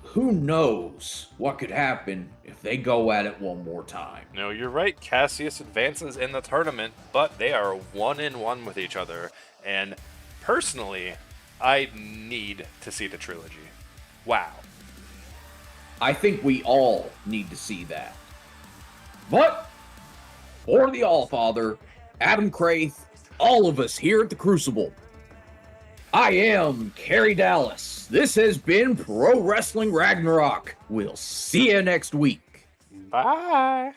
who knows what could happen if they go at it one more time. No, you're right. Cassius advances in the tournament, but they are 1-1 with each other. And personally, I need to see the trilogy. Wow. I think we all need to see that. But for the Allfather, Adam Craith, all of us here at the Crucible, I am Kerry Dallas. This has been Pro Wrestling Ragnarok. We'll see you next week. Bye.